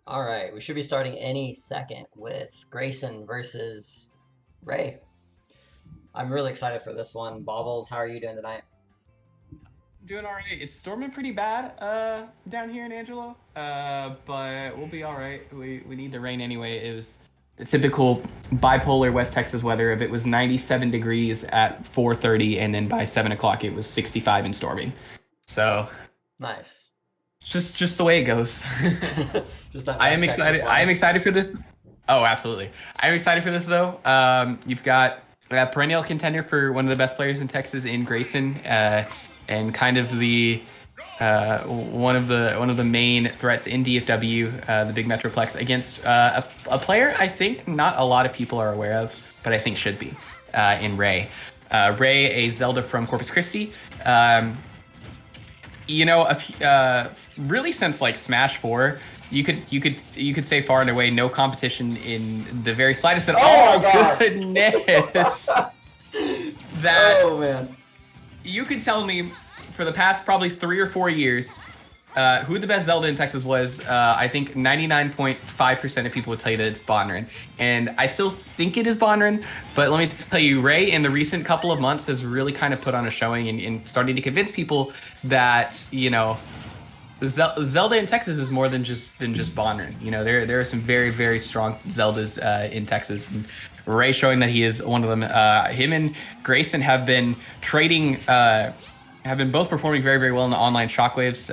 All right, we should be starting any second with Grayson versus Ray. I'm really excited for this one. Baubles, how are you doing tonight? Doing all right. It's storming pretty bad down here in Angelo, but we'll be all right. We need the rain anyway. It was the typical bipolar West Texas weather. If it was 97 degrees at 4:30, and then by 7 o'clock it was 65 and storming. So Nice. just the way it goes. Just that I West am Texas excited. I am life. excited for this. Oh, absolutely. I'm excited for this though. You've got a perennial contender for one of the best players in Texas in Grayson, and kind of the one of the main threats in DFW, the big Metroplex, against a player I think not a lot of people are aware of, but I think should be, in Ray. Ray, a Zelda from Corpus Christi. Really since like Smash 4, you could say far and away no competition in the very slightest. And Oh my God. goodness, that Oh man. you could tell me for the past probably 3 or 4 years who the best Zelda in Texas was. I think 99.5% of people would tell you that it's Bonrin, and I still think it is Bonrin. But let me tell you, Ray in the recent couple of months has really kind of put on a showing and starting to convince people that Zelda in Texas is more than just Bonrin. There are some very, very strong Zeldas in Texas. And Ray showing that he is one of them. Him and Grayson have been trading, have been both performing very, very well in the online Shockwaves,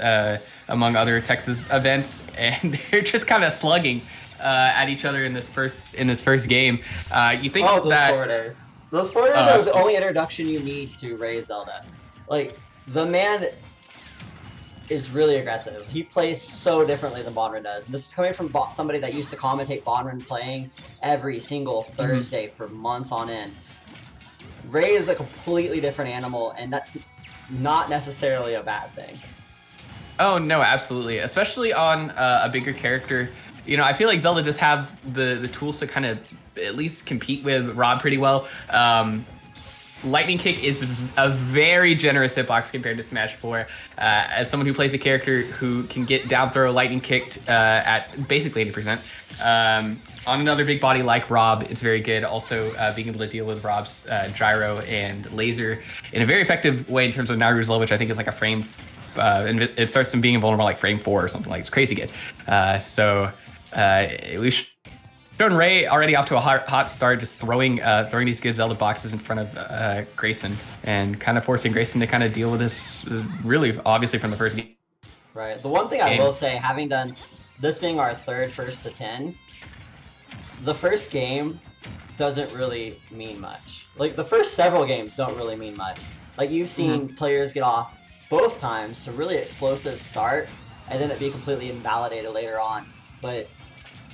among other Texas events, and they're just kind of slugging at each other in this first game. You think Oh, those that forward airs. Those forward airs are the only introduction you need to Ray Zelda. Like, the man is really aggressive. He plays so differently than Bonrin does. This is coming from somebody that used to commentate Bonrin playing every single Thursday for months on end. Ray is a completely different animal, and that's not necessarily a bad thing. Oh no, absolutely. Especially on a bigger character. I feel like Zelda just have the tools to kind of at least compete with Rob pretty well. Lightning Kick is a very generous hitbox compared to Smash 4. As someone who plays a character who can get down throw Lightning Kicked at basically 80%, on another big body like Rob, it's very good. Also, being able to deal with Rob's gyro and laser in a very effective way in terms of Nauru's low, which I think is like a frame. And it starts them being invulnerable like frame 4 or something. Like, it's crazy good. So we should Showing Ray already off to a hot start, just throwing these good Zelda boxes in front of Grayson, and kind of forcing Grayson to kind of deal with this really obviously from the first game. Right. The one thing I will say, having done this being our third first to 10, the first game doesn't really mean much. Like, the first several games don't really mean much. Like, you've seen players get off both times to really explosive starts, and then it be completely invalidated later on. But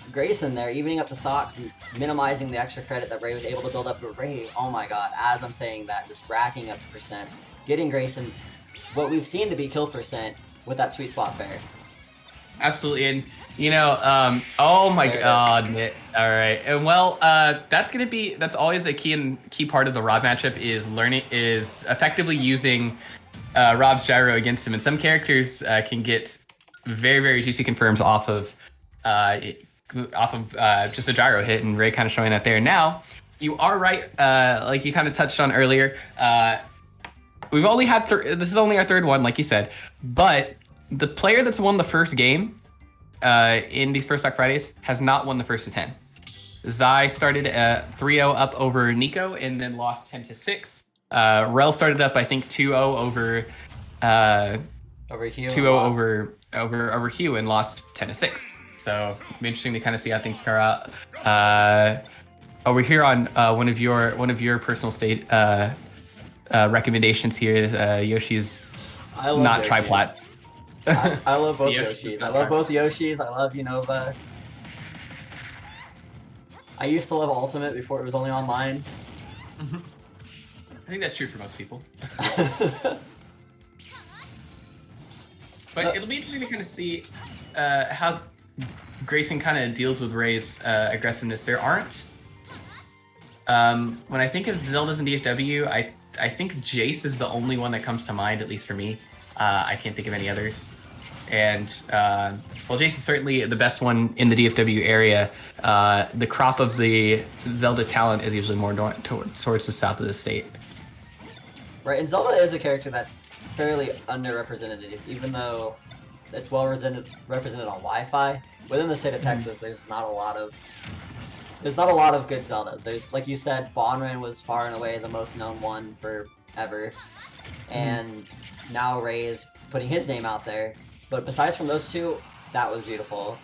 Grayson there, evening up the stocks and minimizing the extra credit that Ray was able to build up. But Ray, oh my god, as I'm saying that, just racking up the percents, getting Grayson what we've seen to be kill percent with that sweet spot fair. Absolutely, and you know, oh my god, all right, and well, that's always a key part of the Rob matchup is effectively using Rob's gyro against him, and some characters can get very, very juicy confirms off of just a gyro hit, and Ray kind of showing that there. Now, you are right, like you kind of touched on earlier. We've only had this is only our third one, like you said, but the player that's won the first game in these First Stock Fridays has not won the first to 10. Zai started 3-0 up over Nico and then lost 10-6. Rel started up, I think, 2-0 over Hugh. 2-0 over Hugh and lost 10-6. So it'll be interesting to kind of see how things come out. Over here on one of your personal state recommendations here, Yoshi's not Yoshi's. triplats. I love both Yoshis. I love both Yoshis. I love Unova. I used to love Ultimate before it was only online. I think that's true for most people. But it'll be interesting to kind of see how Grayson kind of deals with Ray's aggressiveness. There aren't... when I think of Zeldas and DFW, I think Jace is the only one that comes to mind, at least for me. I can't think of any others. And, well, Jace is certainly the best one in the DFW area. The crop of the Zelda talent is usually more towards the south of the state. Right, and Zelda is a character that's fairly underrepresented, even though it's well represented on Wi-Fi. Within the state of Texas, there's not a lot of good Zeldas. There's, like you said, Bonren was far and away the most known one forever, and now Ray is putting his name out there. But besides from those two, that was beautiful.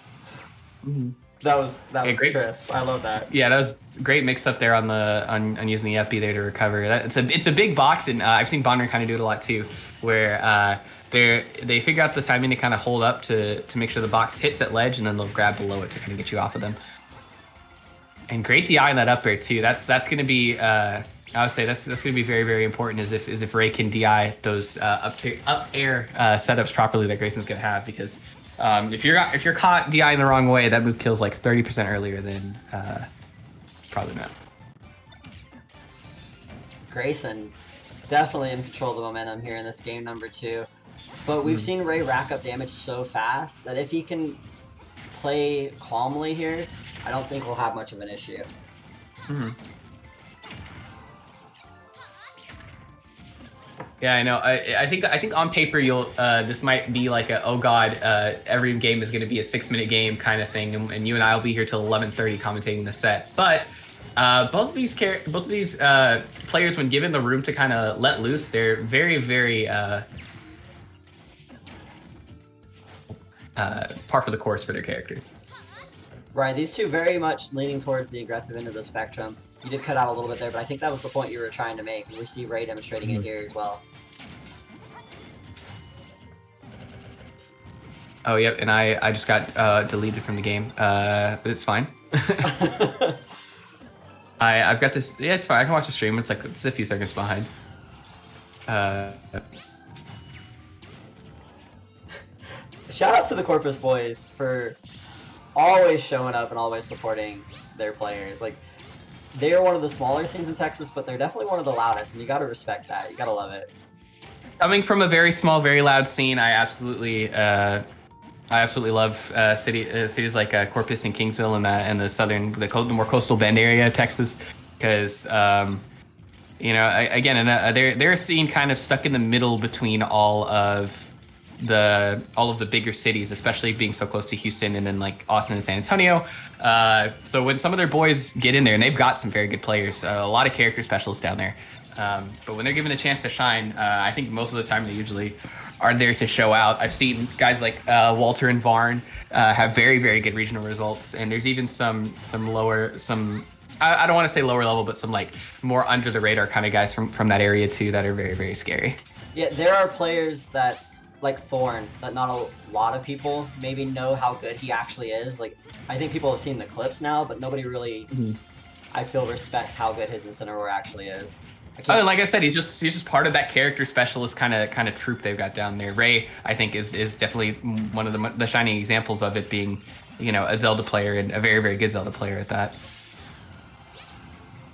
That was great. crisp. I love that. Yeah, that was great mix up there on using the FB there to recover. It's a big box, and I've seen Bonren kind of do it a lot too, where they figure out the timing to kind of hold up to make sure the box hits that ledge, and then they'll grab below it to kind of get you off of them. And great DI on that up air too. That's going to be I would say that's going to be very, very important as if Ray can DI those up air setups properly that Grayson's going to have, because if you're caught DIing the wrong way, that move kills like 30% earlier than probably not. Grayson definitely in control of the momentum here in this game number 2, but we've seen Ray rack up damage so fast that if he can play calmly here, I don't think we'll have much of an issue. Yeah, I know. I think on paper you'll this might be like a oh god, every game is going to be a 6-minute game kind of thing, and you and I will be here till 11:30 commentating the set. But both of these players, when given the room to kind of let loose, they're very, very par for the course for their character. Right, these two very much leaning towards the aggressive end of the spectrum. You did cut out a little bit there, but I think that was the point you were trying to make. We see Ray demonstrating it here as well. Oh, yep, and I just got deleted from the game, but it's fine. I've got this. Yeah, it's fine. I can watch the stream. It's a few seconds behind. Shout out to the Corpus boys for always showing up and always supporting their players. Like, they are one of the smaller scenes in Texas, but they're definitely one of the loudest, and you gotta respect that. You gotta love it. Coming from a very small, very loud scene, I absolutely love cities like Corpus and Kingsville and the more coastal Bend area of Texas, because they're a scene kind of stuck in the middle between all of all of the bigger cities, especially being so close to Houston and then like Austin and San Antonio. So when some of their boys get in there, and they've got some very good players, a lot of character specialists down there. But when they're given a chance to shine, I think most of the time they usually are there to show out. I've seen guys like Walter and Varn have very, very good regional results, and there's even some lower, I don't want to say lower level, but some like more under the radar kind of guys from that area too that are very, very scary. Yeah, there are players that, like Thorn, that not a lot of people maybe know how good he actually is. Like, I think people have seen the clips now, but nobody really, I feel, respects how good his Incineroar actually is. Like I said, he's just part of that character specialist kind of troop they've got down there. Ray, I think, is definitely one of the shining examples of it being, a Zelda player, and a very, very good Zelda player at that.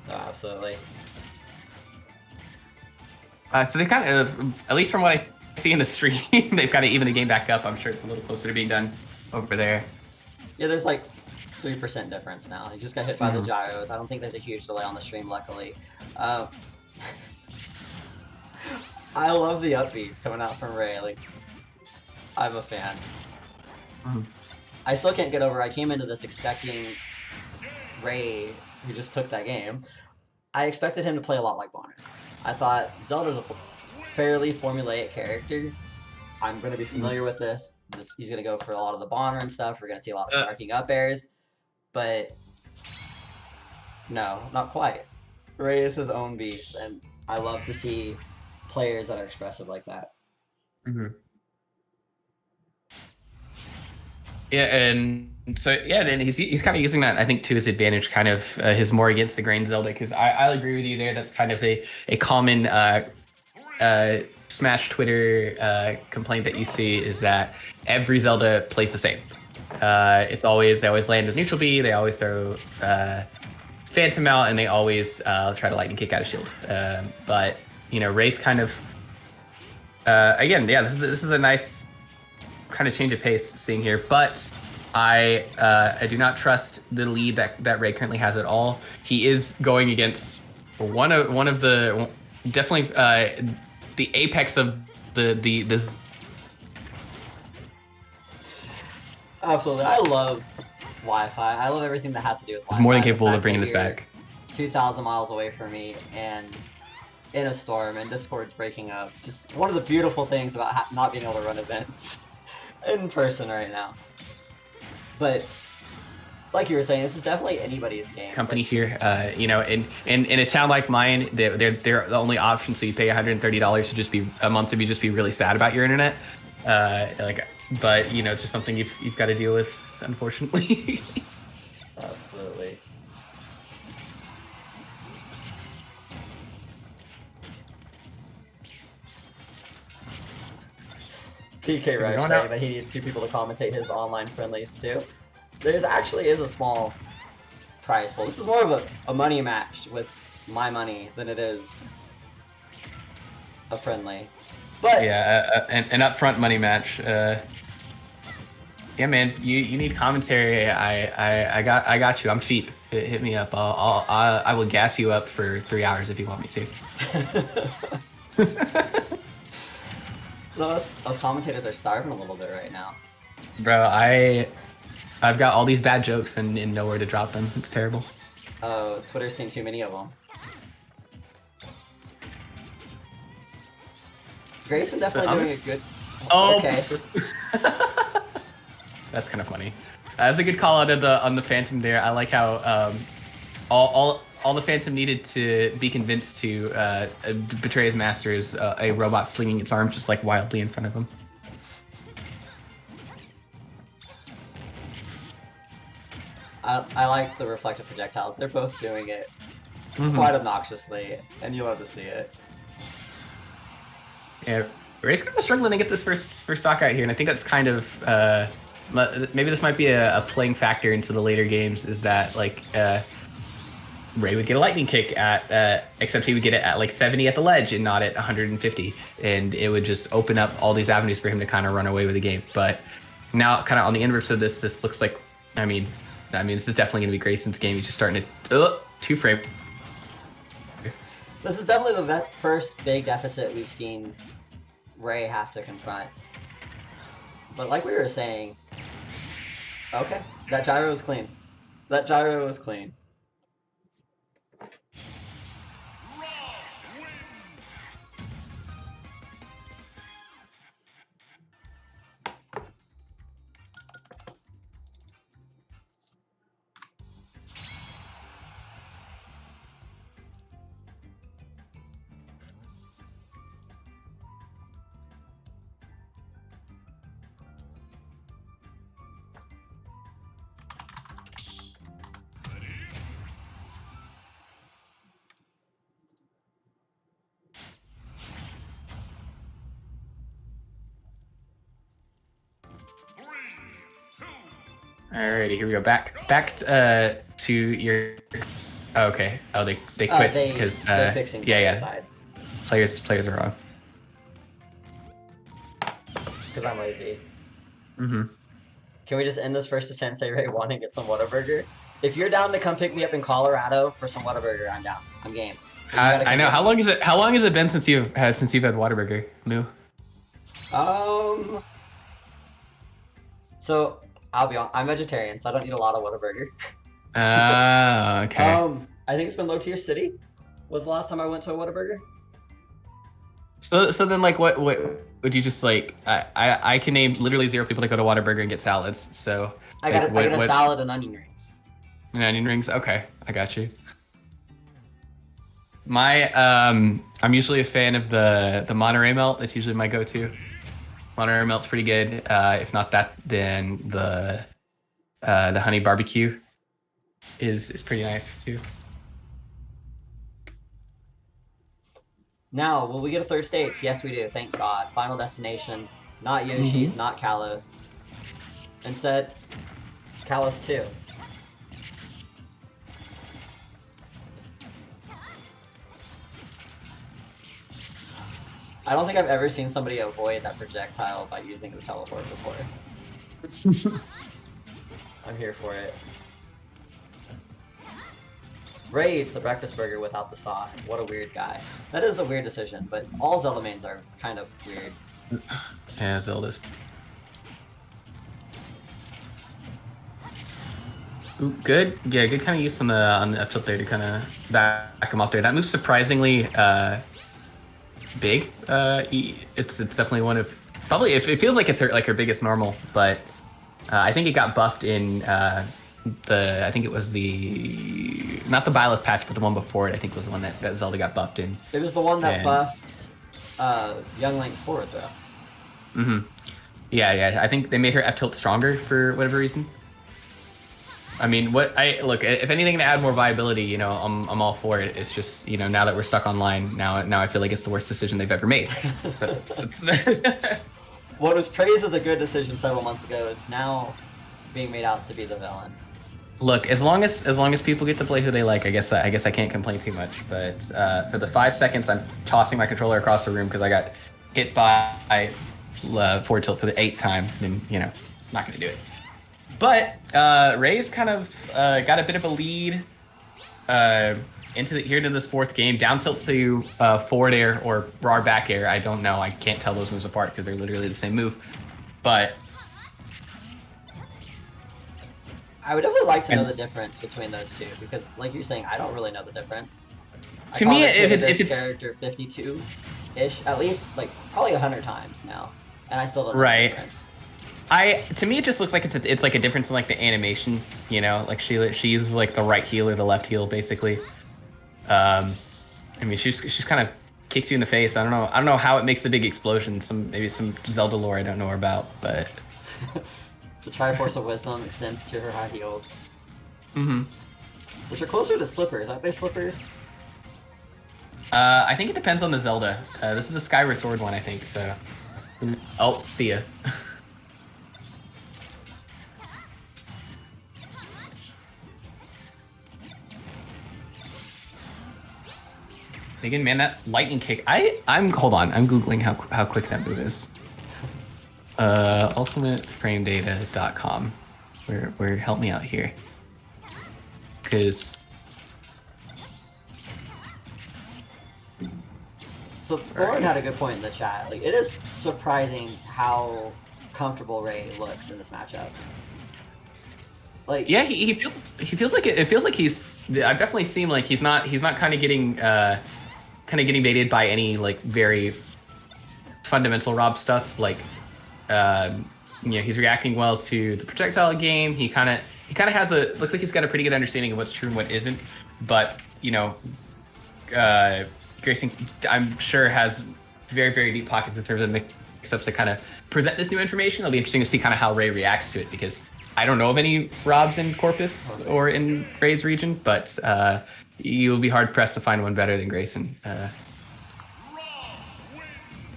Oh, absolutely. So they kind of, at least from what I see in the stream, they've kind of even the game back up. I'm sure it's a little closer to being done over there. Yeah, there's like 3% difference now. He just got hit by the gyro. I don't think there's a huge delay on the stream, luckily. I love the upbeats coming out from Ray. Like, I'm a fan. I still can't get over, I came into this expecting Ray, who just took that game, I expected him to play a lot like Bonner. I thought Zelda's a fairly formulaic character. I'm going to be familiar with this. He's going to go for a lot of the Bonner and stuff. We're going to see a lot of sharking up airs. But no, not quite. Ray is his own beast, and I love to see players that are expressive like that. Yeah, and so and he's kind of using that, I think, to his advantage, kind of his more against the grain Zelda, because I'll agree with you there. That's kind of a common Smash Twitter complaint that you see, is that every Zelda plays the same. They always land with neutral B, they always throw Phantom out, and they always try to lightning kick out of shield. But Ray's kind of again, yeah, this is a nice kind of change of pace seeing here, but I do not trust the lead that Ray currently has at all. He is going against one of the definitely the apex of the Absolutely. I love Wi-Fi. I love everything that has to do with Wi-Fi. It's more than capable of bringing this back. 2,000 miles away from me and in a storm, and Discord's breaking up. Just one of the beautiful things about not being able to run events in person right now. But like you were saying, this is definitely anybody's game. Company here, in a town like mine, they're the only option. So you pay $130 to just be a month to be really sad about your internet. But it's just something you've got to deal with, unfortunately. Absolutely. PK Rush saying that he needs 2 people to commentate his online friendlies too. There's actually is a small prize pool. This is more of a money match with my money than it is a friendly. But yeah, an upfront money match. Yeah, man, you need commentary. I got you. I'm cheap. Hit me up. I will gas you up for 3 hours if you want me to. Us commentators are starving a little bit right now. Bro, I've got all these bad jokes and nowhere to drop them. It's terrible. Oh, Twitter's seen too many of them. Grayson definitely doing a good... Oh, okay. That's kind of funny. That's a good call out on the Phantom there. I like how all the Phantom needed to be convinced to betray his master is a robot flinging its arms just like wildly in front of him. I like the reflective projectiles. They're both doing it quite obnoxiously, and you love to see it. Yeah, Ray's kind of struggling to get this first stock out here, and I think that's kind of maybe this might be a playing factor into the later games, is that like Ray would get a lightning kick except he would get it at like 70 at the ledge and not at 150, and it would just open up all these avenues for him to kind of run away with the game. But now, kind of on the inverse of this looks like, I mean, this is definitely going to be Grayson's game. He's just starting to 2-frame. This is definitely the first big deficit we've seen Ray have to confront. But like we were saying, okay, that gyro was clean. That gyro was clean. Alrighty, here we go. Back to your. Oh, okay. Oh, they quit because they're fixing sides. Players are wrong. Because I'm lazy. Mm-hmm. Can we just end this first to Sensei Ray 1 and get some Whataburger? If you're down to come pick me up in Colorado for some Whataburger, I'm down. I'm game. I know. How long has it been since you've had Whataburger, Moo? So I'll be on. I'm vegetarian, so I don't eat a lot of Whataburger. Okay. I think it's been Low Tier City. Was the last time I went to a Whataburger? So then like what would you just like? I can name literally 0 people that go to Whataburger and get salads. So I got a salad and onion rings. And onion rings. Okay, I got you. My I'm usually a fan of the Monterey Melt. That's usually my go-to. Monterey Melt's pretty good. If not that, then the honey barbecue is pretty nice too. Now, will we get a third stage? Yes, we do. Thank God. Final destination. Not Yoshi's, not Kalos. Instead, Kalos 2. I don't think I've ever seen somebody avoid that projectile by using the teleport before. I'm here for it. Ray eats the breakfast burger without the sauce. What a weird guy. That is a weird decision, but all Zelda mains are kind of weird. Yeah, Zelda's. Ooh, good. Yeah, good kind of use on the up tilt there to kind of back him up there. That move's surprisingly big. It's definitely one of probably it feels like it's her biggest normal, but I think it got buffed in I think it was not the Byleth patch, but the one before it. I think was the one that Zelda got buffed in. It was the one that buffed Young Link's forward throw. Mm-hmm. Yeah. I think they made her F tilt stronger for whatever reason. I mean, look, if anything to add more viability, I'm all for it. It's just, now that we're stuck online, now I feel like it's the worst decision they've ever made. What was praised as a good decision several months ago is now being made out to be the villain. Look, as long as people get to play who they like, I guess I can't complain too much. But for the 5 seconds, I'm tossing my controller across the room because I got hit by forward tilt for the 8th time, then not gonna do it. But Ray's kind of got a bit of a lead into this 4th game. Down tilt to forward air or raw back air. I don't know. I can't tell those moves apart because they're literally the same move. But I would definitely like to know the difference between those two because, like you're saying, I don't really know the difference. To me, if it's character 52-ish, at least like probably 100 times now, and I still don't know the difference. To me, it just looks like it's like a difference in like the animation, like she uses like the right heel or the left heel basically. I mean, she's kind of kicks you in the face. I don't know how it makes the big explosion. Maybe some Zelda lore I don't know about, but the Triforce of Wisdom extends to her high heels. Mm-hmm. Which are closer to slippers, aren't they slippers? I think it depends on the Zelda. This is the Skyward Sword one, I think. So, oh, see ya. Again, man, that lightning kick. Hold on. I'm googling how quick that move is. UltimateFrameData.com. Where help me out here, because. So Thorin had a good point in the chat. Like, it is surprising how comfortable Ray looks in this matchup. Like, yeah, he feels like it feels like he's. I've definitely seen like he's not kind of getting baited by any like very fundamental Rob stuff. Like, he's reacting well to the projectile game. He kind of has looks like he's got a pretty good understanding of what's true and what isn't. But Grayson, I'm sure, has very, very deep pockets in terms of mix-ups to kind of present this new information. It'll be interesting to see kind of how Ray reacts to it, because I don't know of any Robs in Corpus or in Ray's region, but you'll be hard-pressed to find one better than Grayson.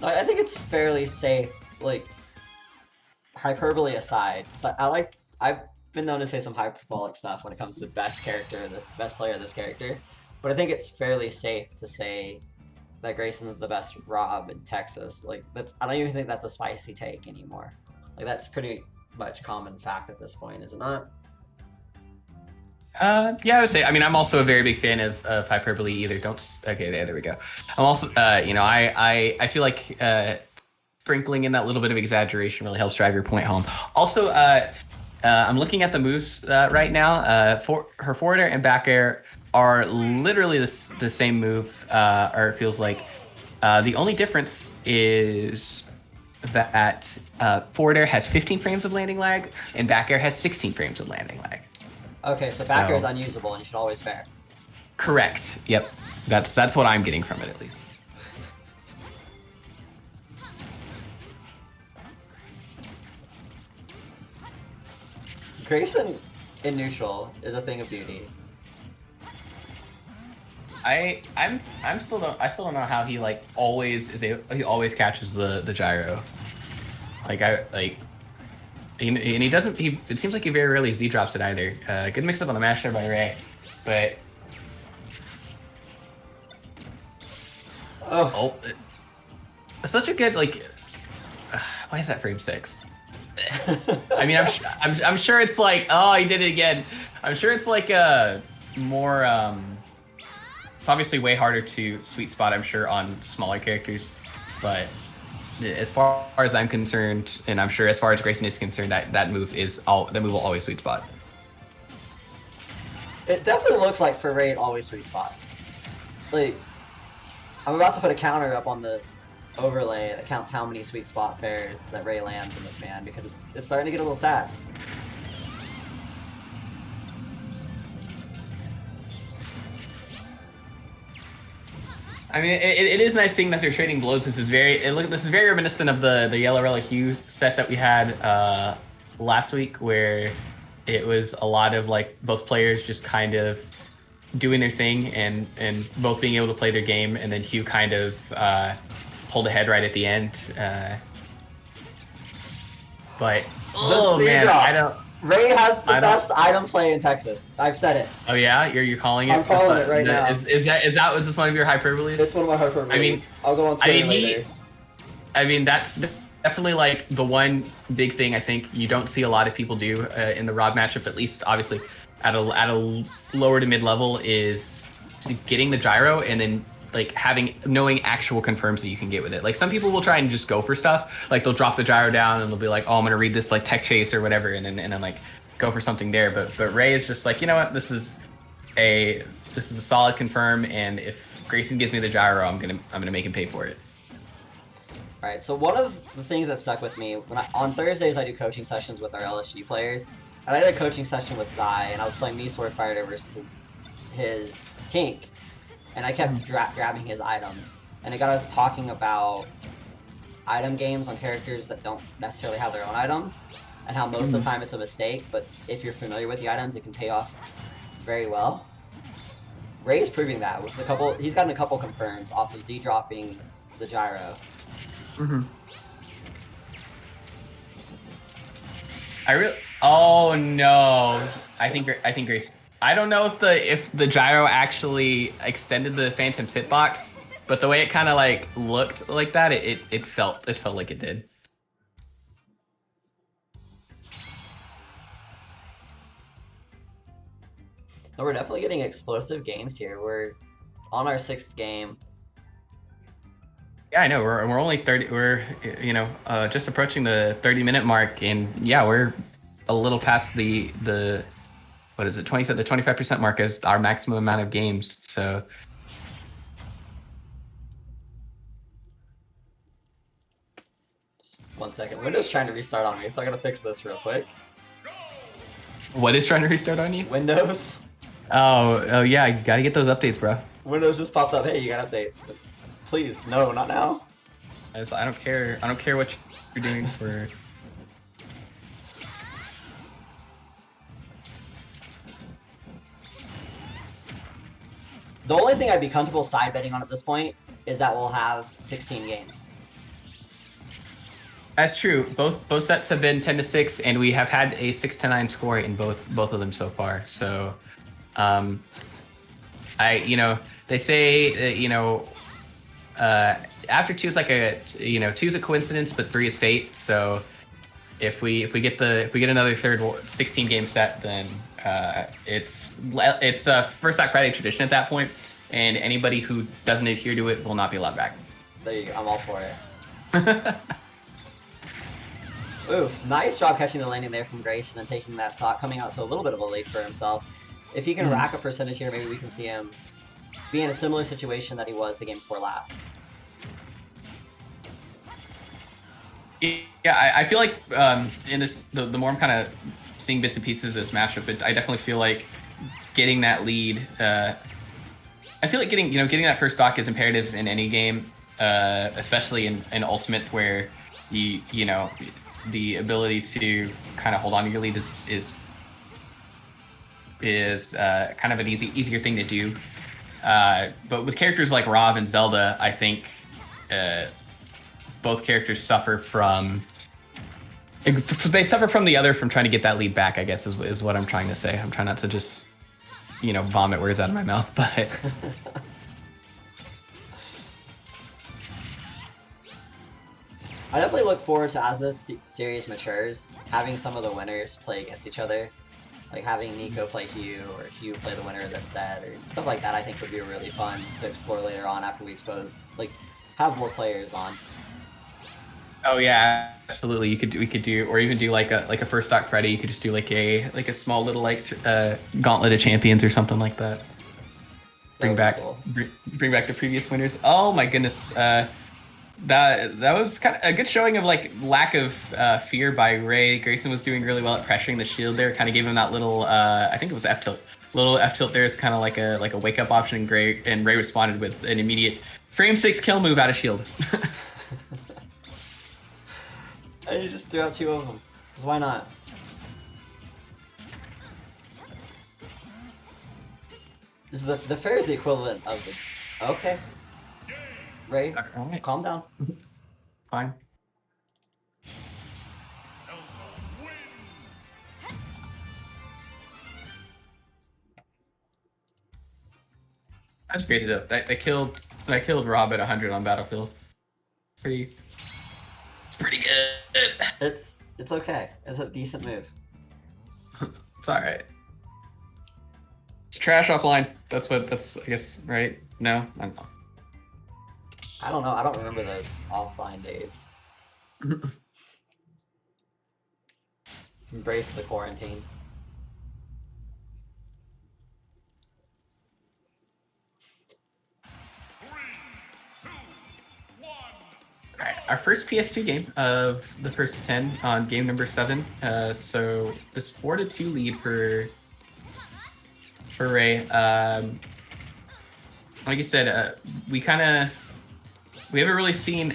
I think it's fairly safe, like, hyperbole aside. I've been known to say some hyperbolic stuff when it comes to best player of this character, but I think it's fairly safe to say that Grayson's the best Rob in Texas. Like, I don't even think that's a spicy take anymore. Like, that's pretty much common fact at this point, is it not? Yeah, I would say. I mean, I'm also a very big fan of hyperbole. Either okay, there we go. I'm also, I feel like sprinkling in that little bit of exaggeration really helps drive your point home. Also, I'm looking at the moves right now. For her forward air and back air are literally the same move, or it feels like. The only difference is that forward air has 15 frames of landing lag, and back air has 16 frames of landing lag. Okay, so back air is unusable, and you should always fair. Correct. Yep. That's what I'm getting from it, at least. Grayson in neutral is a thing of beauty. I still don't know how he like always he always catches the gyro. And he doesn't. It seems like he very rarely Z drops it either. Good mix up on the mash there by Ray, but such a good like. Why is that frame 6? I mean, I'm sure it's like, oh, he did it again. I'm sure it's like more. It's obviously way harder to sweet spot, I'm sure, on smaller characters, but as far as I'm concerned, and I'm sure as far as Grayson is concerned, that move will always sweet spot. It definitely looks like for Ray it always sweet spots. Like, I'm about to put a counter up on the overlay that counts how many sweet spot fairs that Ray lands in this man, because it's starting to get a little sad. I mean, it is nice seeing that they're trading blows. This is very reminiscent of the Yellow Relic Hue set that we had last week, where it was a lot of like both players just kind of doing their thing and both being able to play their game, and then Hue kind of pulled ahead right at the end. But man, I don't. Ray has the best item play in Texas. I've said it. Oh yeah, you're calling it. I'm calling it right now. Is this one of your hyperboles? It's one of my hyperboles. I mean, I'll go on Twitter later. I mean, that's definitely like the one big thing I think you don't see a lot of people do in the Rob matchup, at least obviously at a lower to mid level, is getting the gyro and then like knowing actual confirms that you can get with it. Like some people will try and just go for stuff. Like they'll drop the gyro down and they'll be like, oh, I'm gonna read this like tech chase or whatever, and then like go for something there. But Ray is just like, you know what, this is a solid confirm, and if Grayson gives me the gyro, I'm gonna make him pay for it. All right. So one of the things that stuck with me on Thursdays, I do coaching sessions with our LSG players, and I did a coaching session with Zai, and I was playing me Sword Fighter versus his Tink. And I kept grabbing his items, and it got us talking about item games on characters that don't necessarily have their own items, and how most of the time it's a mistake, but if you're familiar with the items, it can pay off very well. Ray's proving that with he's gotten a couple confirms off of Z dropping the gyro. Oh no! I think Grace. I don't know if the gyro actually extended the Phantom's hitbox, but the way it kind of like looked like that, it felt like it did. No, we're definitely getting explosive games here. We're on our 6th game. Yeah, I know. We're only 30. We're just approaching the 30-minute mark, and yeah, we're a little past the what is it, 25% mark of our maximum amount of games. So 1 second. Windows trying to restart on me, so I gotta fix this real quick. what is trying to restart on you? Windows. Oh yeah, you gotta get those updates, bro. Windows just popped up. Hey, you got updates. Please, no, not now. I don't care. I don't care what you're doing for. The only thing I'd be comfortable side betting on at this point is that we'll have 16 games. That's true. Both sets have been 10-6, and we have had a 6-9 score in both of them so far. So, they say after two it's like two's a coincidence, but three is fate. So if we get another third 16 game set, then it's a first Black Friday tradition at that point, and anybody who doesn't adhere to it will not be allowed back. There you go. I'm all for it. Oof, nice job catching the landing there from Grayson and taking that stock, coming out to a little bit of a lead for himself. If he can rack a percentage here, maybe we can see him be in a similar situation that he was the game before last. Yeah, I feel like in this, the more I'm kind of seeing bits and pieces of this matchup, I definitely feel like getting that lead. I feel like getting that first stock is imperative in any game, especially in Ultimate, where the ability to kind of hold on to your lead is kind of an easier thing to do. But with characters like Rob and Zelda, I think both characters suffer from the other from trying to get that lead back, I guess is what I'm trying to say. I'm trying not to just vomit words out of my mouth, but I definitely look forward to, as this series matures, having some of the winners play against each other. Like having Nico play Hugh, or Hugh play the winner of this set, or stuff like that. I think would be really fun to explore later on after we have more players on. Oh yeah, absolutely. We could do, or even do like a first stock Freddy. You could just do like a small little gauntlet of champions or something like that. Bring back the previous winners. Oh my goodness. That was kind of a good showing of lack of fear by Ray. Grayson was doing really well at pressuring the shield there. Kind of gave him that little I think it was F tilt. Little F tilt there is kind of like a wake up option. And Ray responded with an immediate frame 6 kill move out of shield. And you just threw out 2 of them. Because why not? The fair is the equivalent of the... Okay. Ray, right. Calm down. Fine. That's crazy though. I killed Rob at 100 on Battlefield. It's pretty good. It's okay. It's a decent move. It's all right. It's trash offline. That's I guess, right? No, I don't know. I don't know. I don't remember those offline days. Embrace the quarantine. Alright, our first PS2 game of the first 10 on game number 7. So this 4-2 lead for Ray. Like you said, we haven't really seen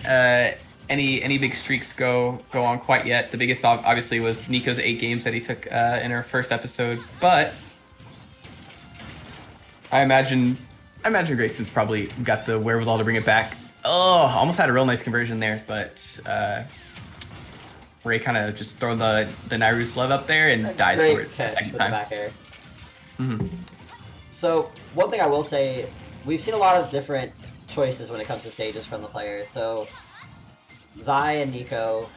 any big streaks go on quite yet. The biggest obviously was Nico's 8 games that he took in our first episode, but I imagine Grayson's probably got the wherewithal to bring it back. Oh, almost had a real nice conversion there, but Ray kind of just throwing the Nairu's love up there and dies for it catch second for time. The back air. Mm-hmm. So one thing I will say, we've seen a lot of different choices when it comes to stages from the players. So Zai and Nico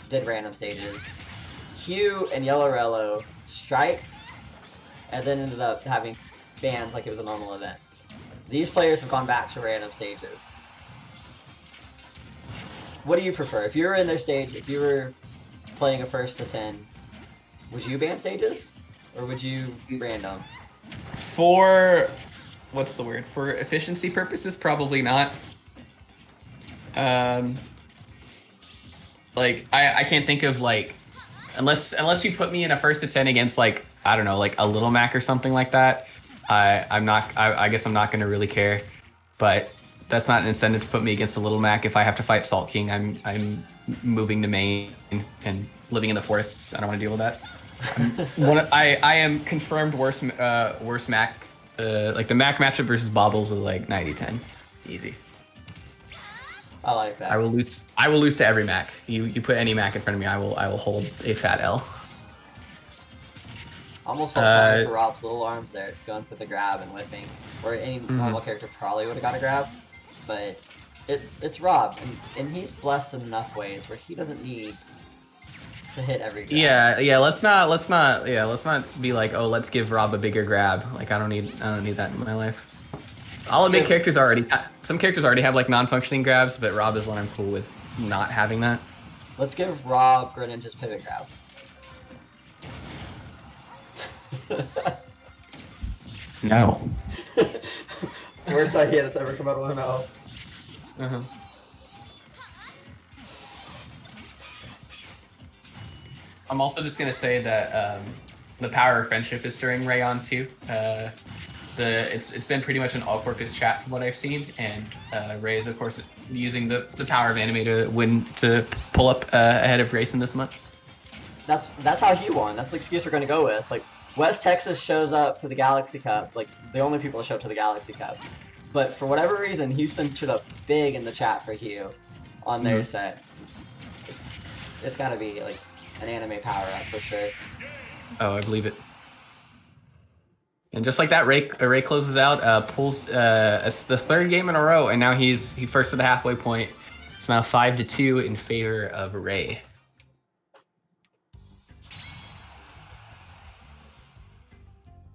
did random stages. Hugh and Yellow striked, and then ended up having bans like it was a normal event. These players have gone back to random stages. what do you prefer? If you were in their stage, if you were playing a first to 10, would you ban stages? Or would you random? For, what's the word? For efficiency purposes, probably not. Like, I can't think of, like, unless you put me in a first to 10 against, like, I don't know, like a Little Mac or something like that, I guess I'm not going to really care. But that's not an incentive to put me against a Little Mac. If I have to fight Salt King, I'm moving to Maine and living in the forests. I don't want to deal with that. I am confirmed worst Mac. Like the Mac matchup versus Bobbles is like 90-10, easy. I like that. I will lose to every Mac. You put any Mac in front of me, I will hold a fat L. Almost felt sorry for Rob's little arms there, going for the grab and whiffing, where any normal character probably would have got a grab. But it's Rob, and he's blessed in enough ways where he doesn't need to hit every grab. Yeah. Let's not be like, oh, let's give Rob a bigger grab. Like I don't need that in my life. I'll admit some characters already have like non-functioning grabs, but Rob is one I'm cool with not having that. Let's give Rob Greninja's pivot grab. No. Worst idea that's ever come out of my mouth. I'm also just gonna say that the power of friendship is stirring Ray on too. It's been pretty much an all-purpose chat from what I've seen, and Ray is of course using the power of anime to pull up ahead of Grayson this much. That's how he won. That's the excuse we're gonna go with. Like West Texas shows up to the Galaxy Cup, like the only people that show up to the Galaxy Cup. But for whatever reason, Houston showed up big in the chat for Hugh on their set. It's gotta be like an anime power up for sure. Oh, I believe it. And just like that, Ray closes out, pulls it's the third game in a row, and now he first at the halfway point. It's now 5-2 in favor of Ray.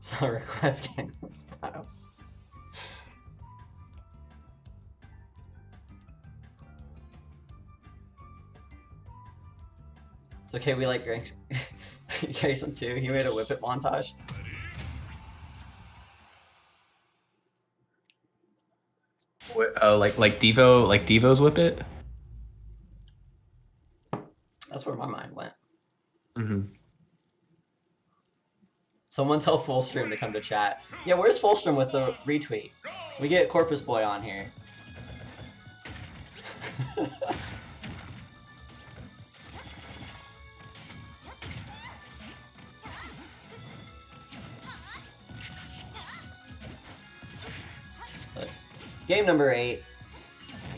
So request Gangnam Style. It's okay, we like Grayson too. He made a whip it montage. Oh, like Devo's whip it? That's where my mind went. Mm-hmm. Someone tell Fullstream to come to chat. Yeah, where's Fullstream with the retweet? We get Corpus Boy on here. Game number 8.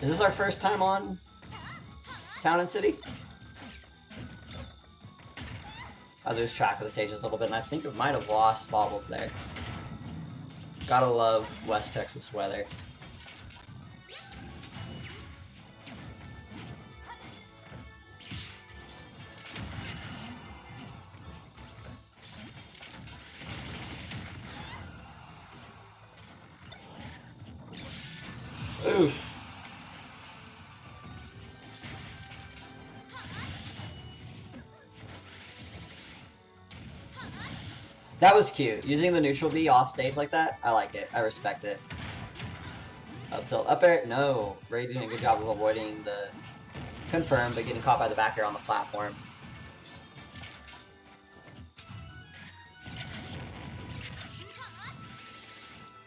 Is this our first time on Town and City? I lose track of the stages a little bit, and I think it might have lost Bobbles there. Gotta love West Texas weather. Oof. That was cute. Using the neutral B off stage like that, I like it. I respect it. Up tilt, up air. No. Ray doing a good job of avoiding the confirm, but getting caught by the back air on the platform.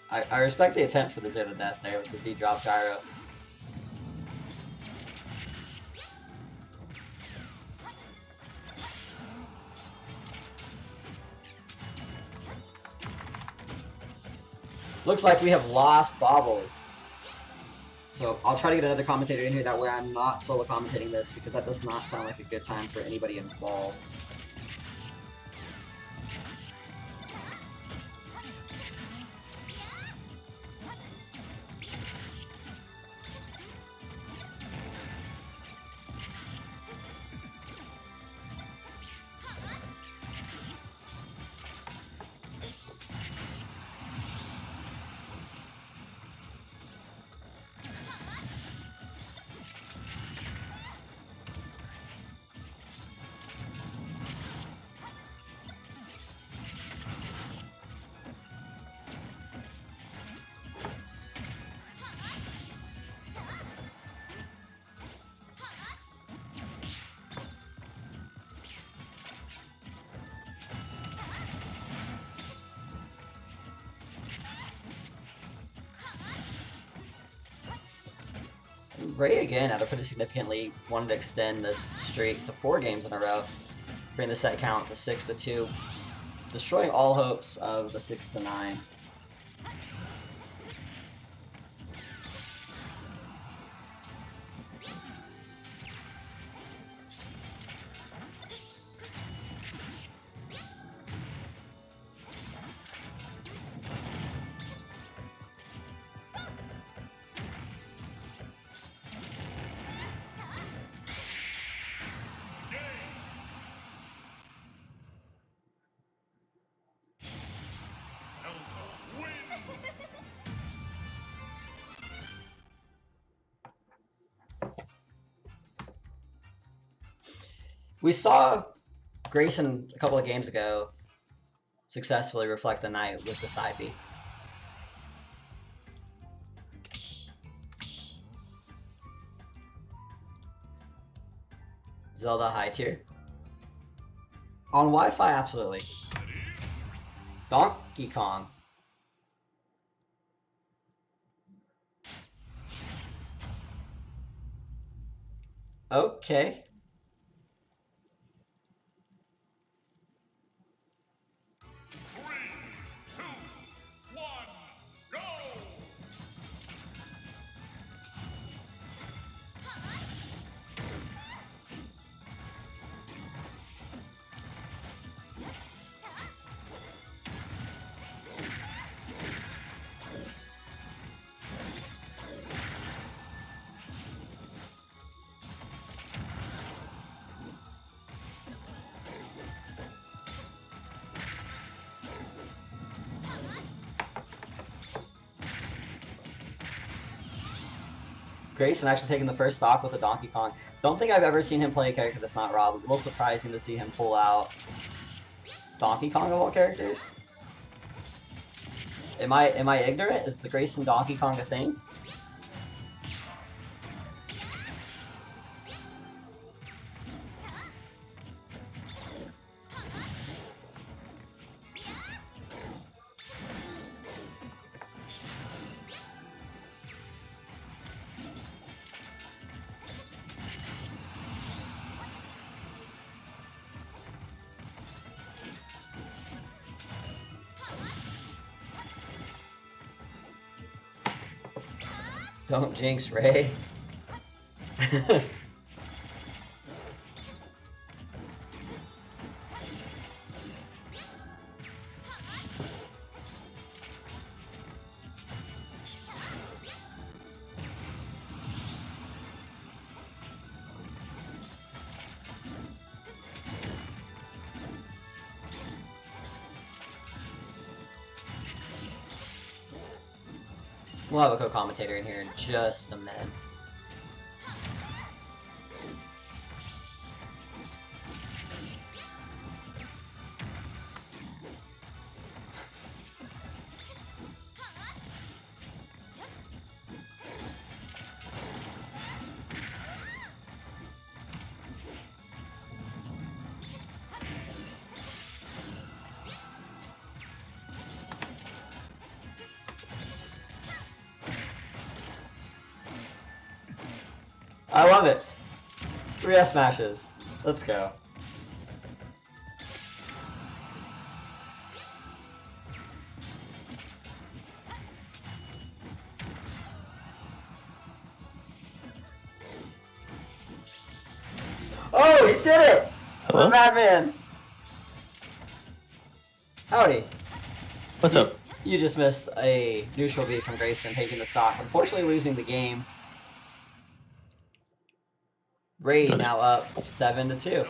I respect the attempt for the zero to death there with the Z drop gyro. Looks like we have lost Bobbles. So I'll try to get another commentator in here, that way I'm not solo commentating this, because that does not sound like a good time for anybody involved. Ray again had a pretty significant lead, wanted to extend this streak to 4 games in a row, bring the set count to 6-2, destroying all hopes of the 6-9. We saw Grayson a couple of games ago successfully reflect the night with the side B. Zelda high tier. On Wi-Fi, absolutely. Donkey Kong. Okay. Grayson actually taking the first stock with the Donkey Kong. Don't think I've ever seen him play a character that's not Rob. A little surprising to see him pull out Donkey Kong of all characters. Am I ignorant? Is the Grayson Donkey Kong a thing? Don't jinx, Ray. We'll have a co-commentator in here in just a minute. I love it. 3S smashes. Let's go. Oh, he did it! Hello? The Madman! Howdy. What's up? You just missed a neutral beat from Grayson taking the stock. Unfortunately losing the game. Ray now up 7-2.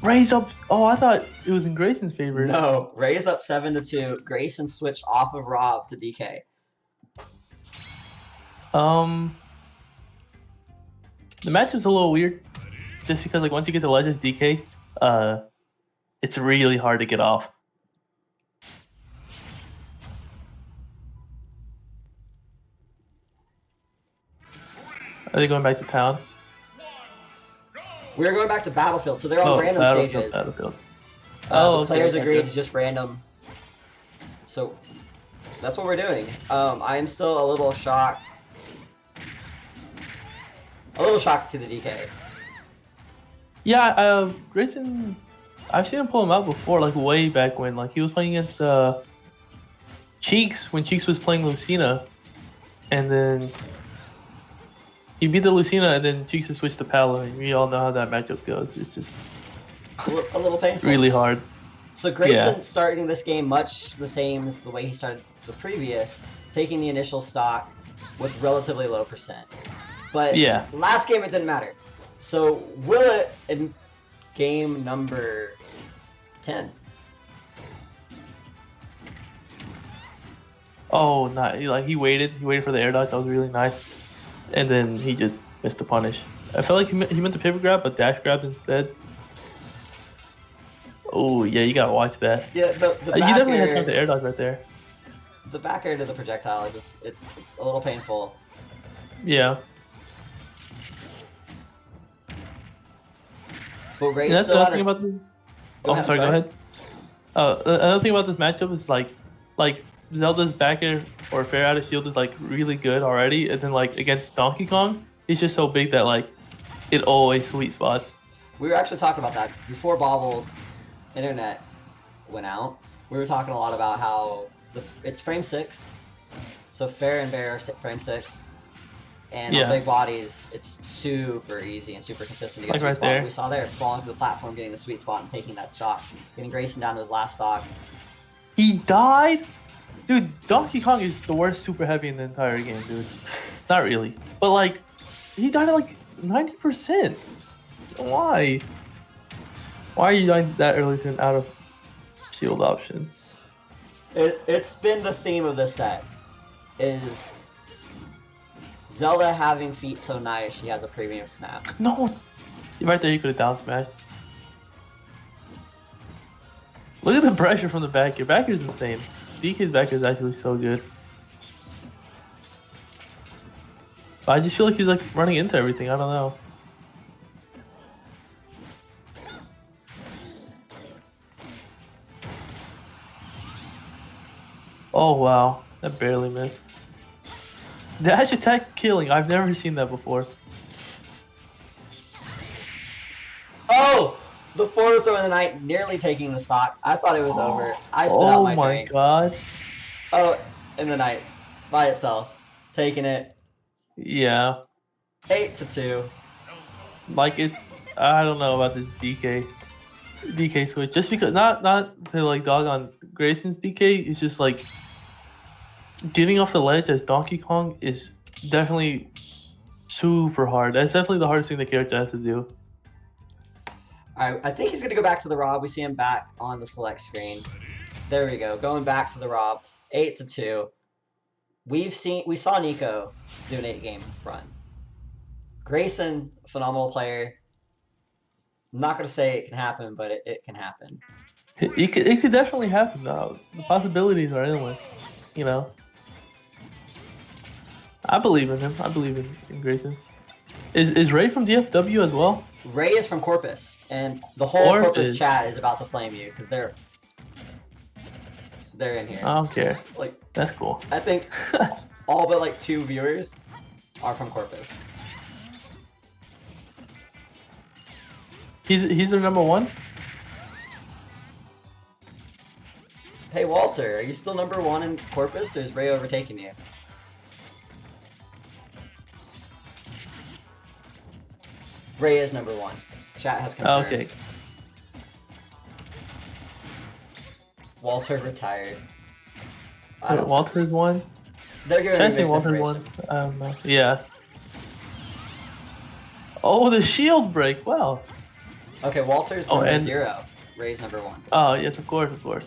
Ray's up. Oh, I thought it was in Grayson's favor. No, Ray's up 7-2. Grayson switched off of Rob to DK. The matchup's a little weird, just because like once you get to Legends DK, it's really hard to get off. Are they going back to town? We're going back to Battlefield, so they're on random stages. Battlefield. The players agreed to just random. So that's what we're doing. I am still a little shocked A little shocked to see the DK. Yeah, Grayson, I've seen him pull him out before, like way back when. Like he was playing against Cheeks when Cheeks was playing Lucina, and then he beat the Lucina, and then Cheeks has switched to Pala, and we all know how that matchup goes. It's just It's a little painful. really hard. So Grayson starting this game much the same as the way he started the previous, taking the initial stock with relatively low percent. But Yeah. last game it didn't matter. So will it in game number 10? Oh, not like he waited for the air dodge. That was really nice, and then he just missed the punish. I felt like he meant to pivot grab, but dash grabbed instead. Oh yeah, you gotta watch that. Yeah, the You back definitely had air, time to air dodge right there. the back air to the projectile is just it's a little painful. Yeah. But Ray And that's the still other had thing a, about this. Go Oh, I'm ahead, sorry. Go sorry. ahead. Another thing about this matchup is like Zelda's back air or fair out of shield is like really good already, and then like against Donkey Kong, he's just so big that like it always sweet spots. We were actually talking about that before Bobble's internet went out. We were talking a lot about how it's frame 6, so fair and bear are frame 6, and on big bodies it's super easy and super consistent to get Like a sweet right spot. there. We saw there falling through the platform, getting the sweet spot and taking that stock, getting Grayson down to his last stock. He died? Dude, Donkey Kong is the worst super heavy in the entire game, dude. Not really. But like, he died at like 90%. Why? Why are you dying that early to an out of shield option? It's been the theme of this set, is Zelda having feet so nice she has a premium snap. No! Right there, you could have down smashed. Look at the pressure from the back. Your back is insane. DK's back is actually so good. But I just feel like he's like running into everything. I don't know. Oh wow, that barely missed. Dash attack killing. I've never seen that before. Oh! The forward throw in the night, nearly taking the stock. I thought it was over. I spit out Oh my my drink. god. Oh, in the night. By itself. Taking it. Yeah. 8-2. Like it, I don't know about this DK switch. Just because not to like dog on Grayson's DK, it's just like getting off the ledge as Donkey Kong is definitely super hard. That's definitely the hardest thing the character has to do. Alright, I think he's gonna go back to the Rob. We see him back on the select screen. There we go. Going back to the Rob. 8-2. We saw Nico do an 8-game run. Grayson, phenomenal player. I'm not gonna say it can happen, but it can happen. It could definitely happen though. The possibilities are endless. You know. I believe in him. I believe in Grayson. Is Ray from DFW as well? Ray is from Corpus, and the whole Corpus chat is about to flame you because they're in here. I don't care. Like, that's cool. I think all but like 2 viewers are from Corpus. He's their number 1. Hey Walter, are you still number 1 in Corpus, or is Ray overtaking you? Ray is number 1. Chat has confirmed. Okay. Walter retired. Walter's 1. They're giving Should I me say mixed Walter's information. 1? I don't know. Yeah. Oh, the shield break. Wow. Okay, Walter's number 0. Ray's number 1. Oh yes, of course, of course.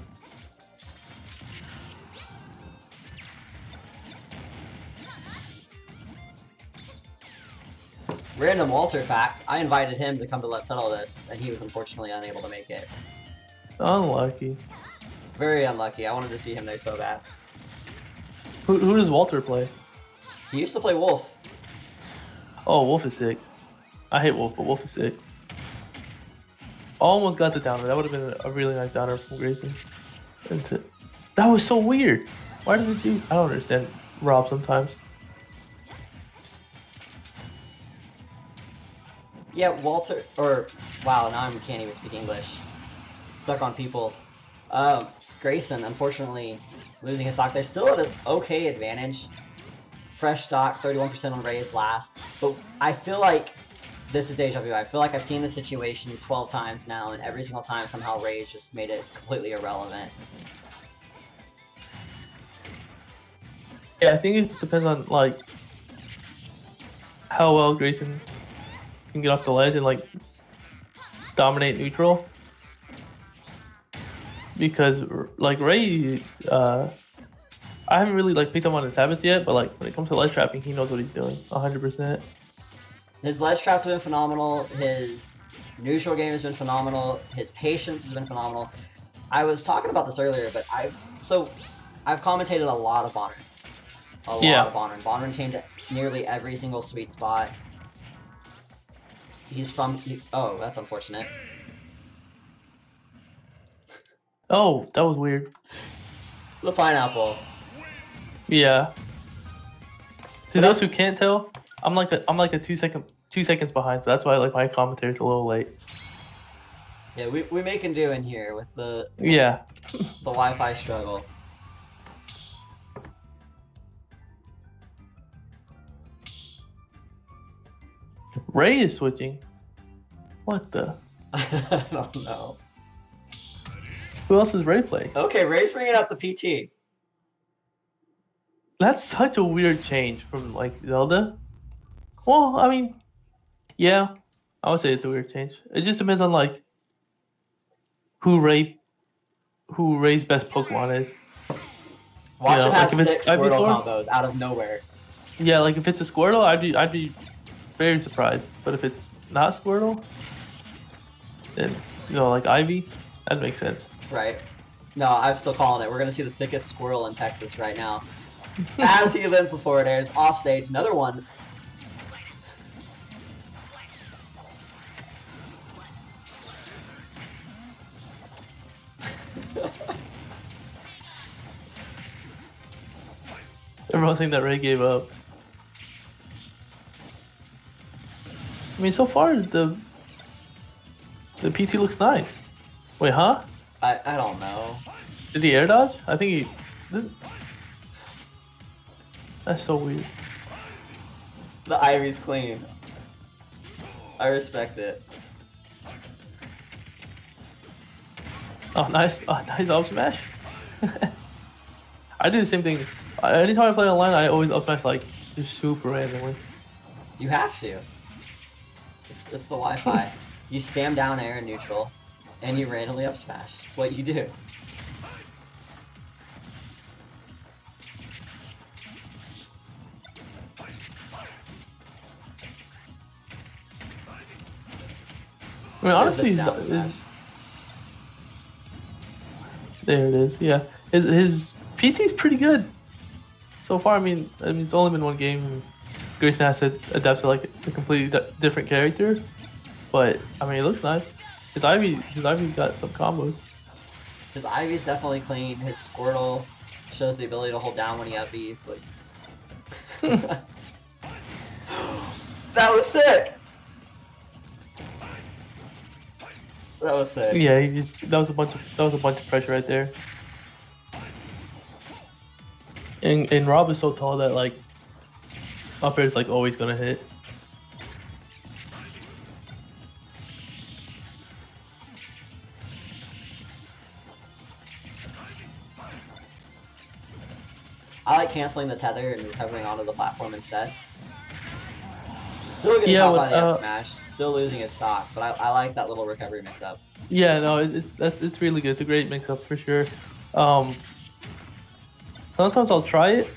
Random Walter fact, I invited him to come to Let's Settle This, and he was unfortunately unable to make it. Unlucky. Very unlucky. I wanted to see him there so bad. Who does Walter play? He used to play Wolf. Oh, Wolf is sick. I hate Wolf, but Wolf is sick. Almost got the downer. That would have been a really nice downer from Grayson. That was so weird. Why does it do? I don't understand Rob sometimes. Yeah, Walter, or wow, now I can't even speak English. Stuck on people. Grayson, unfortunately, losing his stock. They're still at an okay advantage. Fresh stock, 31% on Ray's last. But I feel like this is deja vu. I feel like I've seen this situation 12 times now, and every single time somehow Ray's just made it completely irrelevant. Yeah, I think it just depends on like how well Grayson can get off the ledge and like dominate neutral. Because like Ray, I haven't really like picked up on his habits yet, but like when it comes to ledge trapping, he knows what he's doing 100%. His ledge traps have been phenomenal. His neutral game has been phenomenal. His patience has been phenomenal. I was talking about this earlier, but I've commentated a lot of Bonner. A lot of Bonner. Bonner came to nearly every single sweet spot. Oh, that's unfortunate. Oh, that was weird. The pineapple. Yeah. To those who can't tell, I'm like a 2 seconds behind, so that's why like my commentary's a little late. Yeah, we make and do in here with the Yeah. the Wi-Fi struggle. Ray is switching. What the? I don't know. Who else is Ray play? Okay, Ray's bringing up the PT. That's such a weird change from like Zelda. Well, I mean, yeah, I would say it's a weird change. It just depends on like who Ray's best Pokemon is. Watch him have like 6 Squirtle combos out of nowhere. Yeah, like if it's a Squirtle, I'd be very surprised. But if it's not Squirtle, then like Ivy, that makes sense. Right. No, I'm still calling it. We're gonna see the sickest squirrel in Texas right now. As he lands the forward airs, off stage, another one. Everyone's saying that Ray gave up. I mean, so far the PT looks nice. Wait, huh? I don't know. Did he air dodge? I think he did. That's so weird. The Ivy's clean. I respect it. Oh, nice up smash. I do the same thing. Anytime I play online, I always up smash like just super randomly. You have to. It's the Wi-Fi. You spam down air and neutral, and you randomly up smash. It's what you do. I mean, honestly, Down smash. there it is. Yeah, his PT's pretty good so far. I mean, it's only been one game. Grayson has to adapt to like a completely different character, but I mean, it looks nice. His Ivy got some combos. His Ivy's definitely clean. His Squirtle shows the ability to hold down when he upbeats. Like, that was sick. That was sick. Yeah, that was a bunch of pressure right there. And Rob is so tall that like up air is like always gonna hit. I like canceling the tether and recovering onto the platform instead. Still getting Yeah, caught by the up smash, still losing his stock, but I like that little recovery mix up. Yeah, no, it's really good. It's a great mix up for sure. Sometimes I'll try it,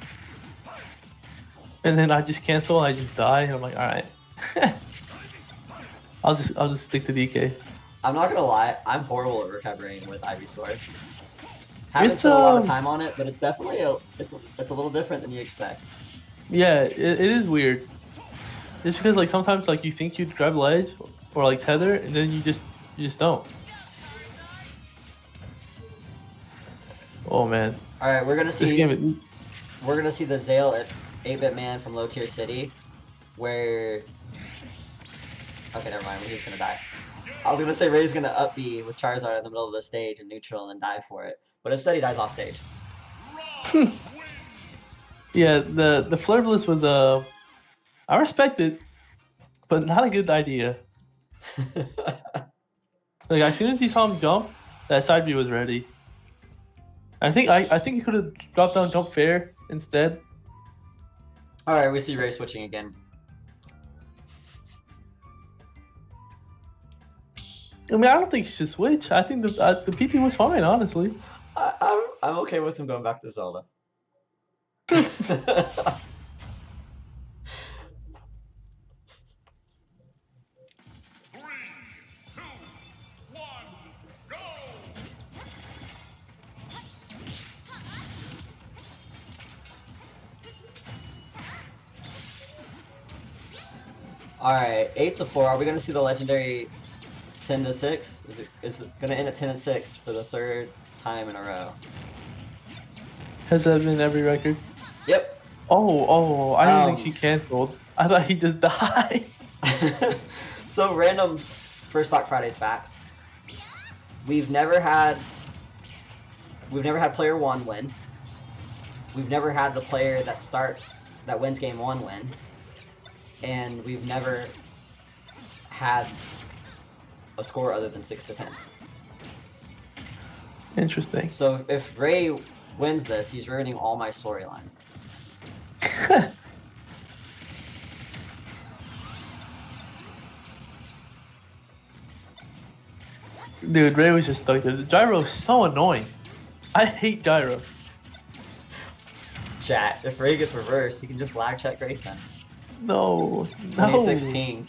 and then I just cancel and I just die, and I'm like, all right, I'll just stick to DK. I'm not gonna lie, I'm horrible at recovering with Ivysaur. Haven't spent a lot of time on it, but it's definitely it's a little different than you expect. Yeah, it is weird. Just because like sometimes like you think you'd grab ledge or like tether, and then you just don't. Oh man. All right, we're gonna see. This game, we're gonna see the Zale 8-bit man from Low Tier City, where Okay, never mind. We're just gonna die. I was gonna say Ray's gonna up B with Charizard in the middle of the stage and neutral and then die for it, but instead he dies off stage. Yeah, the Flurbless was I respect it, but not a good idea. Like as soon as he saw him jump, that side B was ready. I think he could have dropped down jump fair instead. All right, we see Ray switching again. I mean, I don't think he should switch. I think the PT was fine, honestly. I'm okay with him going back to Zelda. Alright, 8-4. Are we gonna see the legendary 10-6? Is it gonna end at 10-6 for the third time in a row? Has that been every record? Yep. Oh, I didn't think he canceled. I thought he just died. So random First Stock Fridays facts. We've never had player 1 win. We've never had the player that wins game 1 win. And we've never had a score other than 6-10. Interesting. So if Ray wins this, he's ruining all my storylines. Dude, Ray was just stuck there. The gyro is so annoying. I hate gyro. Chat, if Ray gets reversed, he can just lag check Grayson. No. 26 ping.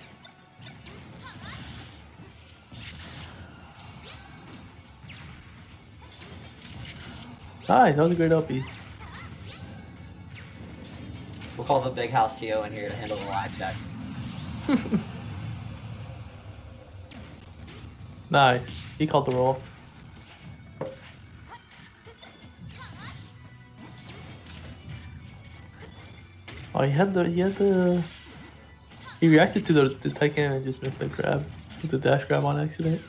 Nice, that was a great uppie. We'll call the big house TO in here to handle the lag check. Nice. He called the roll. Oh, he reacted to the Tycan and just missed the grab. With the dash grab on accident.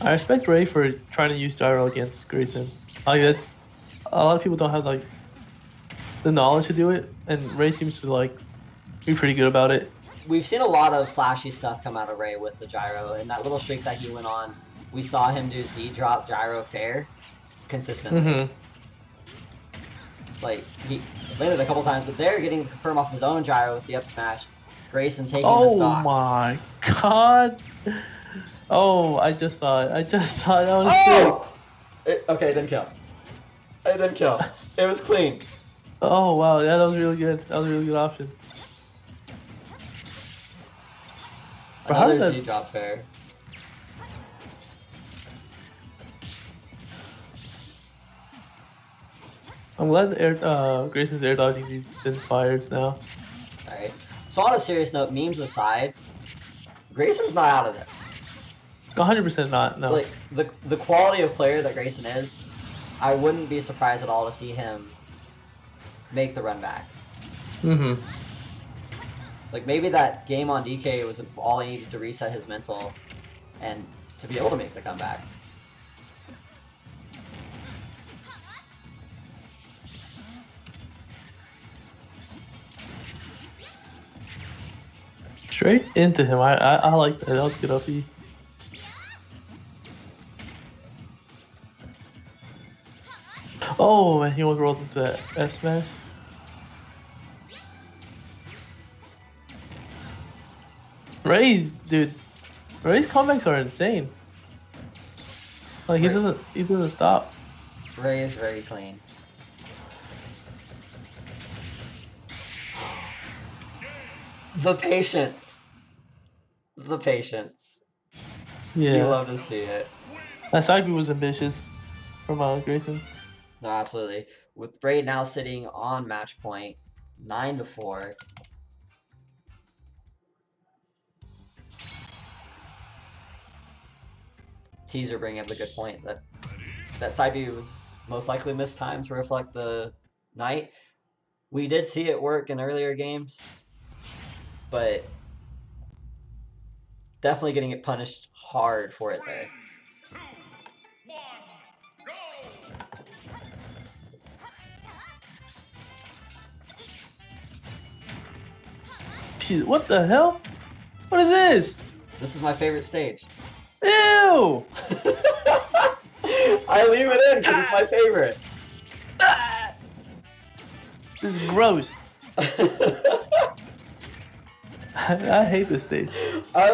I respect Ray for trying to use gyro against Grayson. Like that's a lot of people don't have like the knowledge to do it, and Ray seems to like be pretty good about it. We've seen a lot of flashy stuff come out of Ray with the gyro, and that little streak that he went on, we saw him do Z drop gyro fair consistently. Mm-hmm. Like he landed a couple times, but they're getting confirmed off his own gyro with the up smash. Grayson taking the stock. Oh my god! Oh, I just saw it. That was sick. Okay, it didn't kill. It didn't kill. It was clean. Oh wow, yeah, that was really good. That was a really good option. But how Another did Z drop fair. I'm glad Grayson's air dodging these fires now. Alright. So on a serious note, memes aside, Grayson's not out of this. 100% not, no. Like the quality of player that Grayson is, I wouldn't be surprised at all to see him make the run back. Mm-hmm. Like maybe that game on DK was all he needed to reset his mental and to be able to make the comeback. Straight into him. I like that. That was good up E. Oh, and he almost rolled into that F smash. Ray's comebacks are insane. Like he doesn't stop. Ray is very clean. The patience. The patience. Yeah. You love to see it. That side B was ambitious from Grayson. No, absolutely. With Ray now sitting on match point, 9-4. Teaser bringing up the good point that side B was most likely missed time to reflect the night. We did see it work in earlier games, but definitely getting it punished hard for it there. Jeez, what the hell? What is this? This is my favorite stage. Ew! I leave it in because it's my favorite. This is gross. I hate this stage. I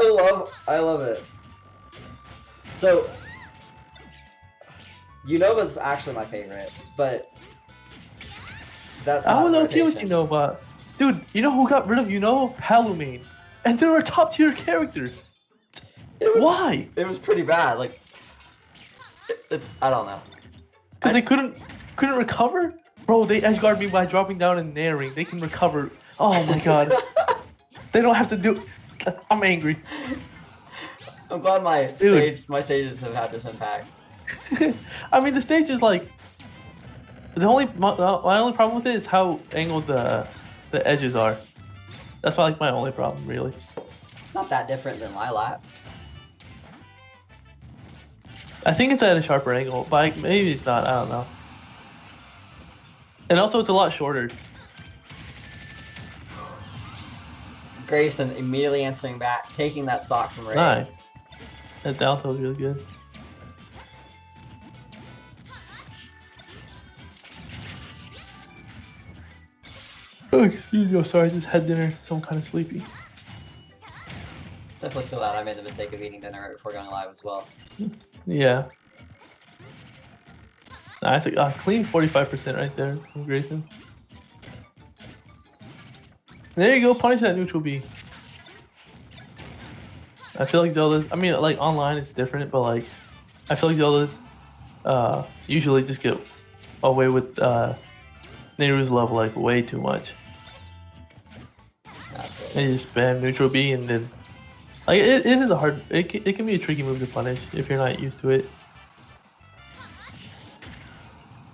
love it. So, Unova's actually my favorite, but that's I not don't know what rotation. you know about. Dude, you know who got rid of Unova? Halloumines. And they were a top tier character. Why? It was pretty bad. Like, it's I don't know. Because they couldn't recover? Bro, they edgeguard me by dropping down and nairing. They can recover. Oh my god. They don't have to do. I'm angry. I'm glad my stages have had this impact. I mean, the stage is like. My only problem with it is how angled the edges are. That's like my only problem, really. It's not that different than Lilac. I think it's at a sharper angle, but maybe it's not. I don't know. And also, it's a lot shorter. Grayson immediately answering back, taking that stock from Ray. Nice. That down tilt is really good. Oh, excuse me. Sorry, I just had dinner, so I'm kind of sleepy. Definitely feel that I made the mistake of eating dinner right before going live as well. Yeah. Nice. Clean 45% right there from Grayson. There you go. Punish that neutral B. I feel like Zelda's. I mean, like online it's different, but like, I feel like Zelda's usually just get away with Nehru's love like way too much. Absolutely. And you just spam neutral B and then like it is a hard. It can be a tricky move to punish if you're not used to it.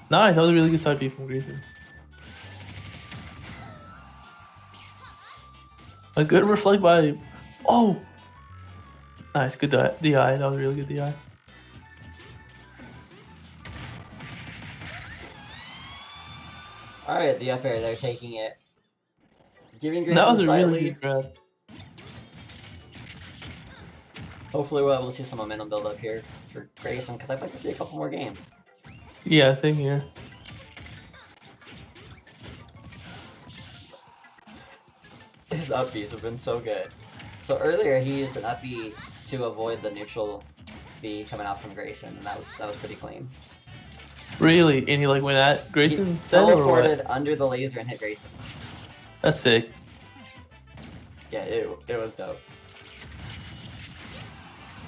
Nice. That was a really good side B from Grayson. A good reflect by. Oh. Nice, good DI. That was a really good DI. Alright, the up air, they're taking it. Giving Grayson That was a a slight really lead. good grab. Hopefully we'll be able to see some momentum build up here for Grayson, because I'd like to see a couple more games. Yeah, same here. His up Bs have been so good. So earlier he used an up B to avoid the neutral B coming out from Grayson, and that was pretty clean. Really? And he like went at Grayson He instead, or what? teleported under the laser and hit Grayson. That's sick. Yeah, it was dope.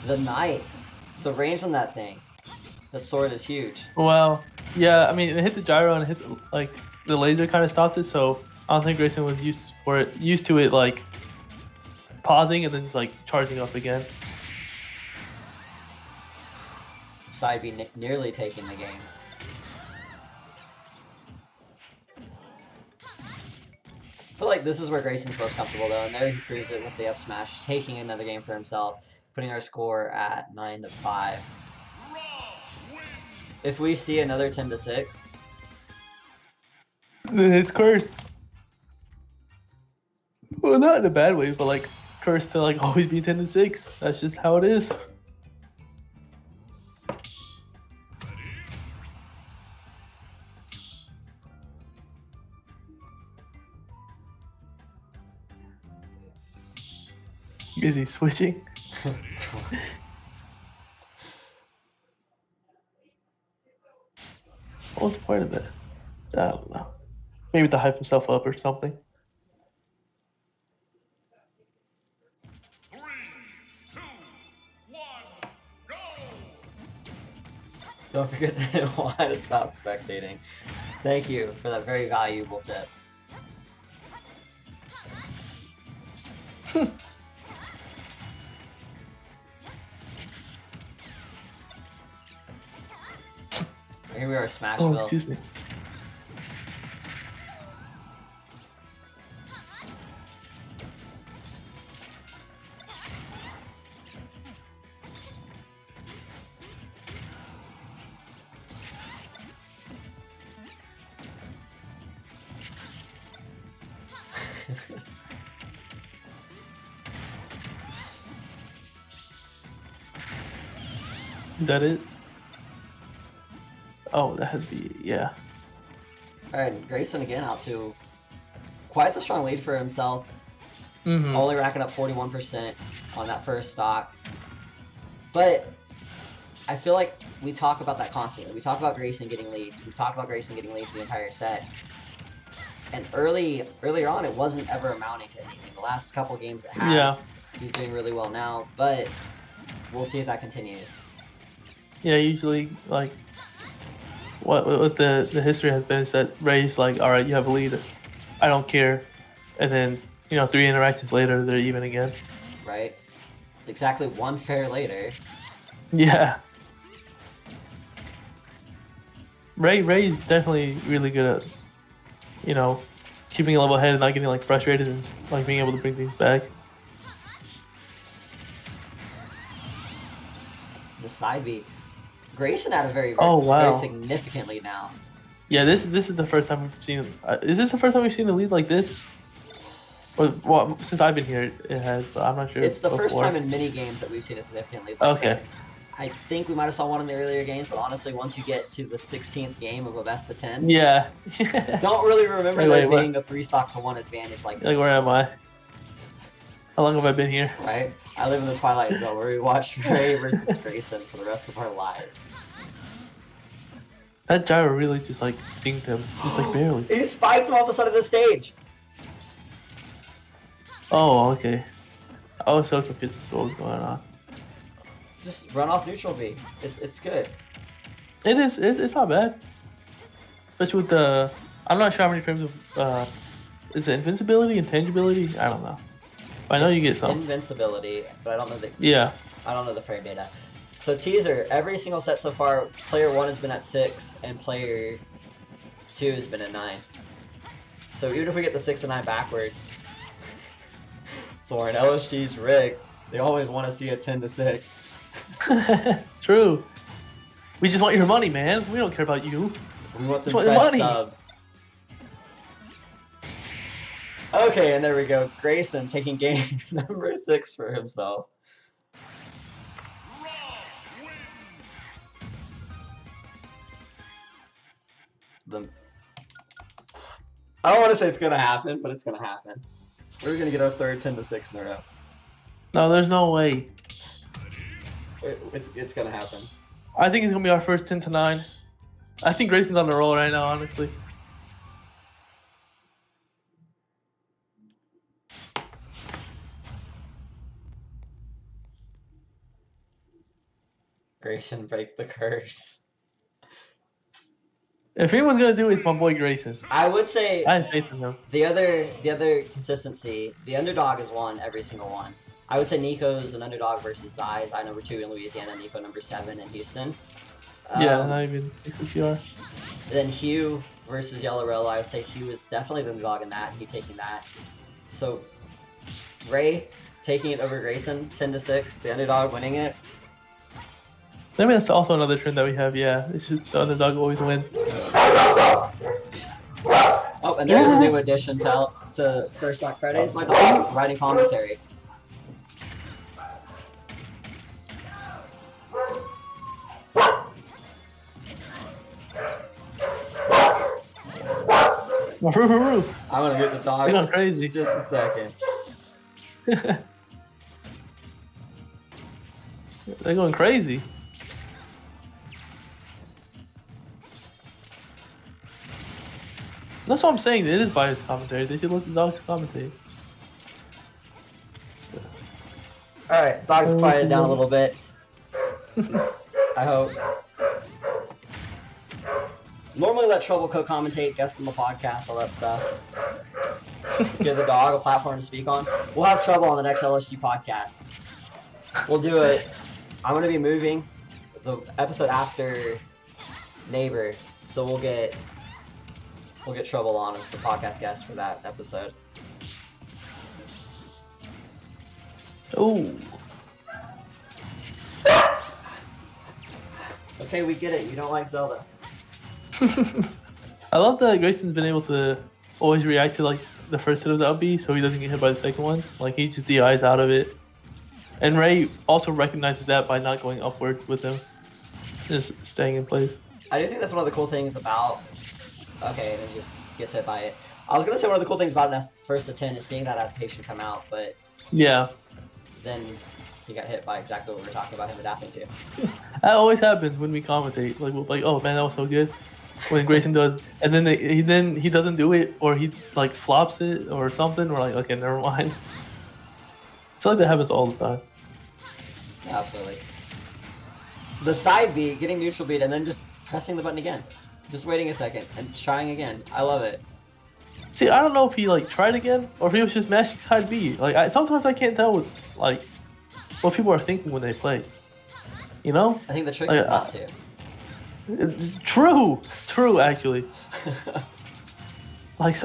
The knight, the range on that thing, that sword is huge. Well, yeah. I mean, it hit the gyro and it hit like the laser kind of stopped it, so I don't think Grayson was used to it like pausing and then just like charging up again. Side B nearly taking the game. I feel like this is where Grayson's most comfortable though, and there he proves it with the up smash, taking another game for himself, putting our score at 9-5. If we see another 10-6, It's cursed. Well, not in a bad way, but like cursed to like always be 10-6. That's just how it is. Is he switching? What was the point of that? I don't know. Maybe to hype himself up or something. 3, 2, 1, go! don't forget that why to stop spectating. Thank you for that very valuable tip. Here we are, Oh, Smashville. excuse me. Is that it? Oh, that has to be, yeah. Alright, Grayson again out to quite the strong lead for himself. Mm-hmm. Only racking up 41% on that first stock. But I feel like we talk about that constantly. We talk about Grayson getting leads. We've talked about Grayson getting leads the entire set. And earlier on, it wasn't ever amounting to anything. The last couple games it has. Yeah. He's doing really well now, but we'll see if that continues. Yeah, usually, like, what the history has been is that Ray's like, all right, you have a lead. I don't care. And then, 3 interactions later, they're even again. Right? Exactly one fair later. Yeah. Ray's definitely really good at, keeping a level head and not getting like frustrated and like being able to bring things back. The side B. Grayson had a very Oh, wow. very significant lead now. Yeah, this is the first time we've seen. Is this the first time we've seen a lead like this? Or well, since I've been here, it has. So I'm not sure. It's the first before. time in many games that we've seen a significant lead like Okay. this. I think we might have saw one in the earlier games, but honestly, once you get to the 16th game of a best of 10, Yeah. don't really remember Wait, there what? being a 3-stock to 1 advantage like this. Like, where am I? How long have I been here? Right? I live in the Twilight Zone where we watch Ray versus Grayson for the rest of our lives. That gyro really just like dinged him, just like barely. He spiked him off the side of the stage! Oh, okay. I was so confused as to what was going on. Just run off neutral B. It's good. It is. It's not bad. Especially with the. I'm not sure how many frames of. Is it invincibility, intangibility? I don't know. I know you get some. Invincibility, but I don't know the Yeah. I don't know the frame data. So teaser, every single set so far, player 1 has been at 6 and player 2 has been at 9. So even if we get the 6 and 9 backwards, for an LSG's rigged, they always want to see a 10 to 6. True. We just want your money, man. We don't care about you. We want them Just want your fresh money. subs. Okay, and there we go. Grayson taking game number 6 for himself. I don't want to say it's gonna happen, but it's gonna happen. We're gonna get our third 10 to 6 in a row. No, there's no way. It's gonna happen. I think it's gonna be our first 10 to 9. I think Grayson's on the roll right now, honestly. Grayson break the curse. If anyone's gonna do it, it's my boy Grayson. I would say I have faith in him. the other consistency, the underdog has won every single one. I would say Nico's an underdog versus Zai. Zai number 2 in Louisiana, Nico number 7 in Houston. Yeah, not even XQR. Then Hugh versus Yellow Rolo. I would say Hugh is definitely the underdog in that. He taking that. So Ray taking it over Grayson, 10 to 6. The underdog winning it. I mean, that's also another trend that we have. Yeah, it's just the underdog always wins. Oh, and there's a new addition to First Stock Fridays. My dog writing commentary. They're I'm gonna get the dog. They're going crazy. Just a second. going crazy. That's what I'm saying. It is biased commentary. They should let the dogs commentate. Alright, dogs are quieted down a little bit. I hope. Normally let Trouble co-commentate, guest on the podcast, all that stuff. Give the dog a platform to speak on. We'll have Trouble on the next LSG podcast. We'll do it. I'm going to be moving the episode after Neighbor, so we'll get Trouble on as the podcast guest for that episode. Oh. Okay, we get it. You don't like Zelda. I love that Grayson's been able to always react to like the first hit of the up B, so he doesn't get hit by the second one. Like he just DIs out of it. And Ray also recognizes that by not going upwards with him, just staying in place. I do think that's one of the cool things about. Okay, and then just gets hit by it. I was gonna say one of the cool things about an first to 10 is seeing that adaptation come out, but Yeah, then he got hit by exactly what we were talking about him adapting to. that always happens when we commentate. Like, we're like, oh man, that was so good. When Grayson does, and then he doesn't do it, or he like flops it or something. We're like, okay, never mind. I feel like that happens all the time. Absolutely. The side B, getting neutral beat, and then just pressing the button again. Just waiting a second and trying again. I love it. See, I don't know if he like tried again or if he was just mashing side B. Like, sometimes I can't tell like what people are thinking when they play. You know? I think the trick Like, is not to. It's true actually. Like,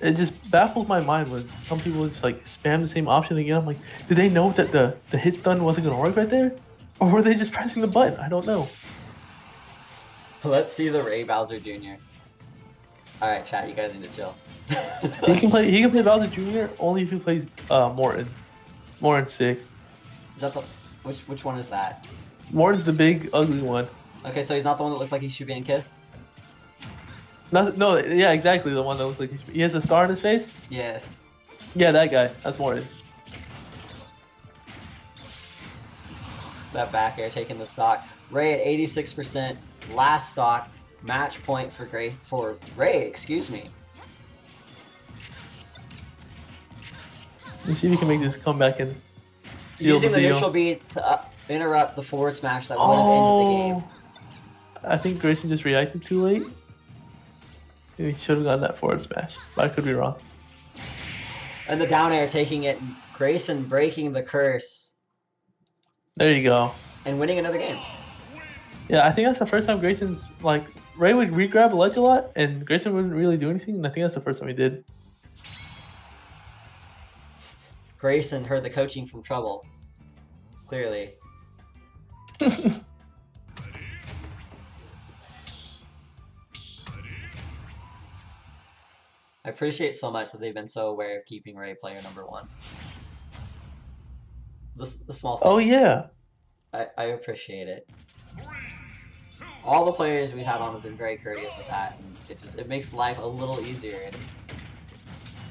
it just baffles my mind when some people just like spam the same option again. I'm like, did they know that the hit stun wasn't gonna work right there, or were they just pressing the button? I don't know. Let's see the Ray Bowser Jr. Alright, chat, you guys need to chill. He can play Bowser Jr. only if he plays Morton. Morton's sick. Is that the which one is that? Morton's the big ugly one. Okay, so he's not the one that looks like he should be in Kiss? No, yeah, exactly the one that looks like he has a star in his face. Yes. Yeah, that guy. That's Morton. That back air taking the stock. Ray at 86%. Last stock. Match point for Ray, excuse me. Let's see if we can make this comeback and seal Using the deal. neutral beat to interrupt the forward smash that would have ended the game. I think Grayson just reacted too late. He should have gotten that forward smash, but I could be wrong. And the down air taking it. Grayson breaking the curse. There you go. And winning another game. Yeah, I think that's the first time Grayson's like Ray would re-grab a ledge a lot, and Grayson wouldn't really do anything. And I think that's the first time he did. Grayson heard the coaching from Trouble. Clearly. I appreciate so much that they've been so aware of keeping Ray player number 1. The small things. Oh yeah. I appreciate it. All the players we've had on have been very courteous with that, and it makes life a little easier, and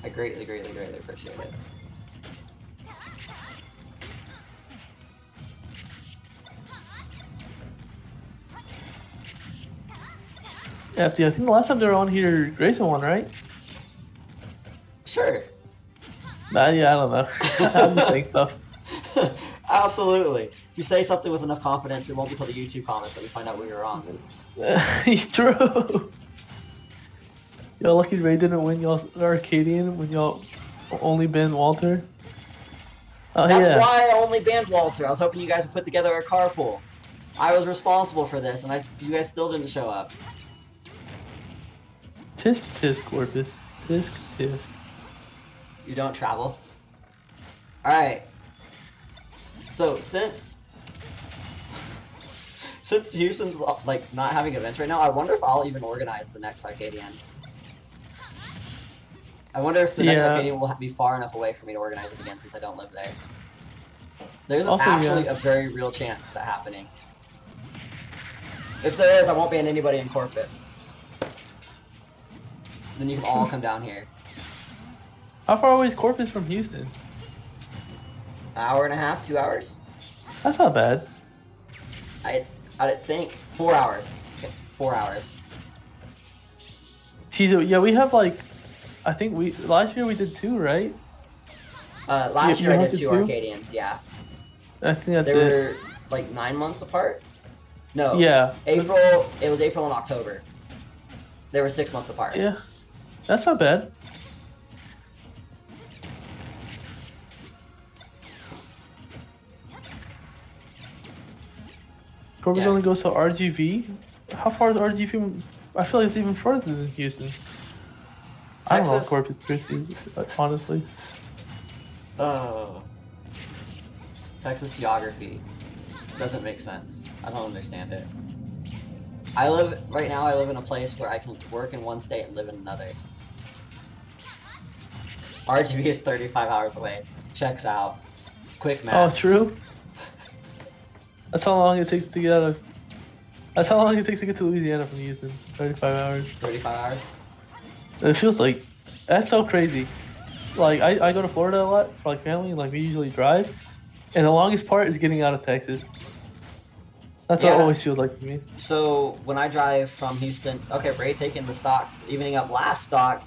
I greatly appreciate it. Yeah, I think the last time they were on here, Grayson won, right? Sure. Nah, yeah, I don't know. I'm just saying stuff. Absolutely. If you say something with enough confidence, it won't be till the YouTube comments that we find out we were wrong. He's true. Y'all lucky Ray didn't win y'all's Arcadian when y'all only banned Walter. Oh, That's yeah. why I only banned Walter. I was hoping you guys would put together a carpool. I was responsible for this, and you guys still didn't show up. Tisk tisk, Corpus. Tisk tisk. You don't travel. Alright. So, since Houston's like not having events right now, I wonder if I'll even organize the next Arcadian. I wonder if the next Arcadian will be far enough away for me to organize it again since I don't live there. There's Also, actually a very real chance of that happening. If there is, I won't ban anybody in Corpus. Then you can all come down here. How far away is Corpus from Houston? An hour and a half, 2 hours? That's not bad. I think 4 hours. Okay, 4 hours. Geez, yeah, we have like, I think last year we did 2, right? Last You year I went did to 2 2? Arcadians, yeah. I think that's They it. were like 9 months apart? No. Yeah. It was April and October. They were 6 months apart. Yeah, that's not bad. Corpus Yeah. only goes to RGV. How far is RGV? I feel like it's even further than Houston. I don't know Texas? Corpus Christi, honestly. Oh. Texas geography doesn't make sense. I don't understand it. Right now I live in a place where I can work in one state and live in another. RGB is 35 hours away. Checks out. Quick Oh, math. true. That's how long it takes to get out of. That's how long it takes to get to Louisiana from Houston. 35 hours. 35 hours. It feels like that's so crazy. Like I go to Florida a lot for like family, and like we usually drive, and the longest part is getting out of Texas. That's what it Yeah. always feels like to me. So when I drive from Houston, okay, Ray taking the stock, evening up last stock,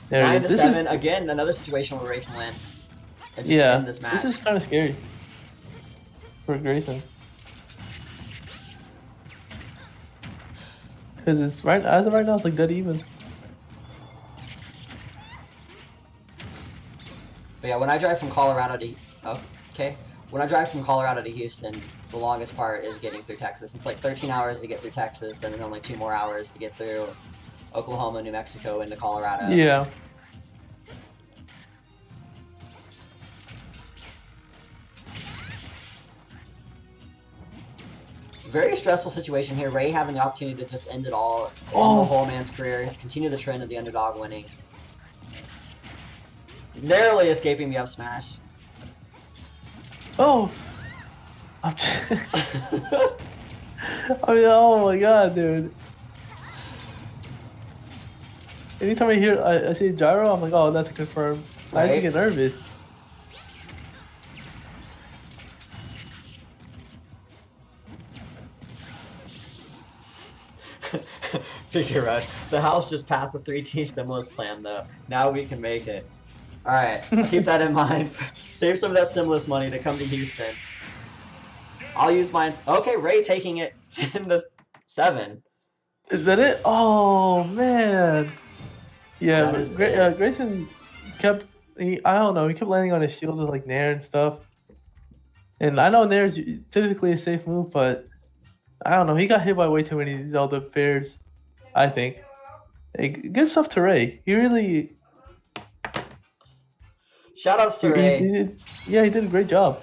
There 9 it to is. This 7. is Again, another situation where Ray can win. And just yeah. end this match. This is kind of scary for Grayson. Because it's right as of right now, it's like dead even. But yeah, when I drive from Colorado to when I drive from Colorado to Houston, the longest part is getting through Texas. It's like 13 hours to get through Texas, and then only 2 more hours to get through Oklahoma, New Mexico, into Colorado. Yeah. Very stressful situation here. Ray having the opportunity to just end it all, end the Oh. whole man's career, continue the trend of the underdog winning. Narrowly escaping the up smash. Oh. I'm I mean, oh my god, dude. Anytime I hear I see gyro, I'm like, oh, that's a confirm. I Right. just get nervous. Figure out. The house just passed a 3-team stimulus plan, though. Now we can make it. Alright, keep that in mind. Save some of that stimulus money to come to Houston. I'll use mine. Okay, Ray taking it 10 to 7. Is that it? Oh man. Yeah, That but is it. Grayson kept. I don't know. He kept landing on his shields with like Nair and stuff. And I know Nair is typically a safe move, but I don't know. He got hit by way too many Zelda pairs. I think. Hey, good stuff to Ray. He really. Shoutouts to He Ray. did, yeah, he did a great job.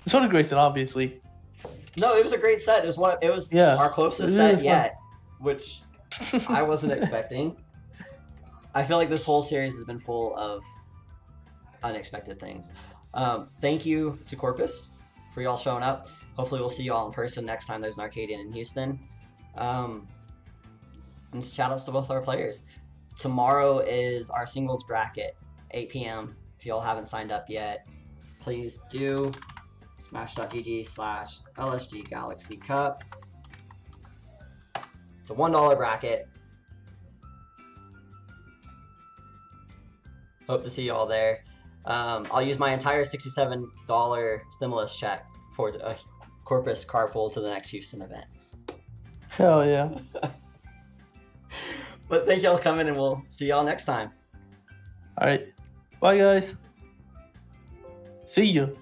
So did Grayson, obviously. No, it was a great set. It was It was Yeah, our it closest was set really fun. yet, which I wasn't expecting. I feel like this whole series has been full of unexpected things. Thank you to Corpus for y'all showing up. Hopefully we'll see y'all in person next time there's an Arcadian in Houston. And shout outs to both our players. Tomorrow is our singles bracket, 8 p.m. If y'all haven't signed up yet, please do. Smash.gg/LSG Galaxy Cup. It's a $1 bracket. Hope to see y'all there. I'll use my entire $67 stimulus check for a Corpus carpool to the next Houston event. Hell yeah. But thank y'all for coming, and we'll see y'all next time. All right. Bye, guys. See you.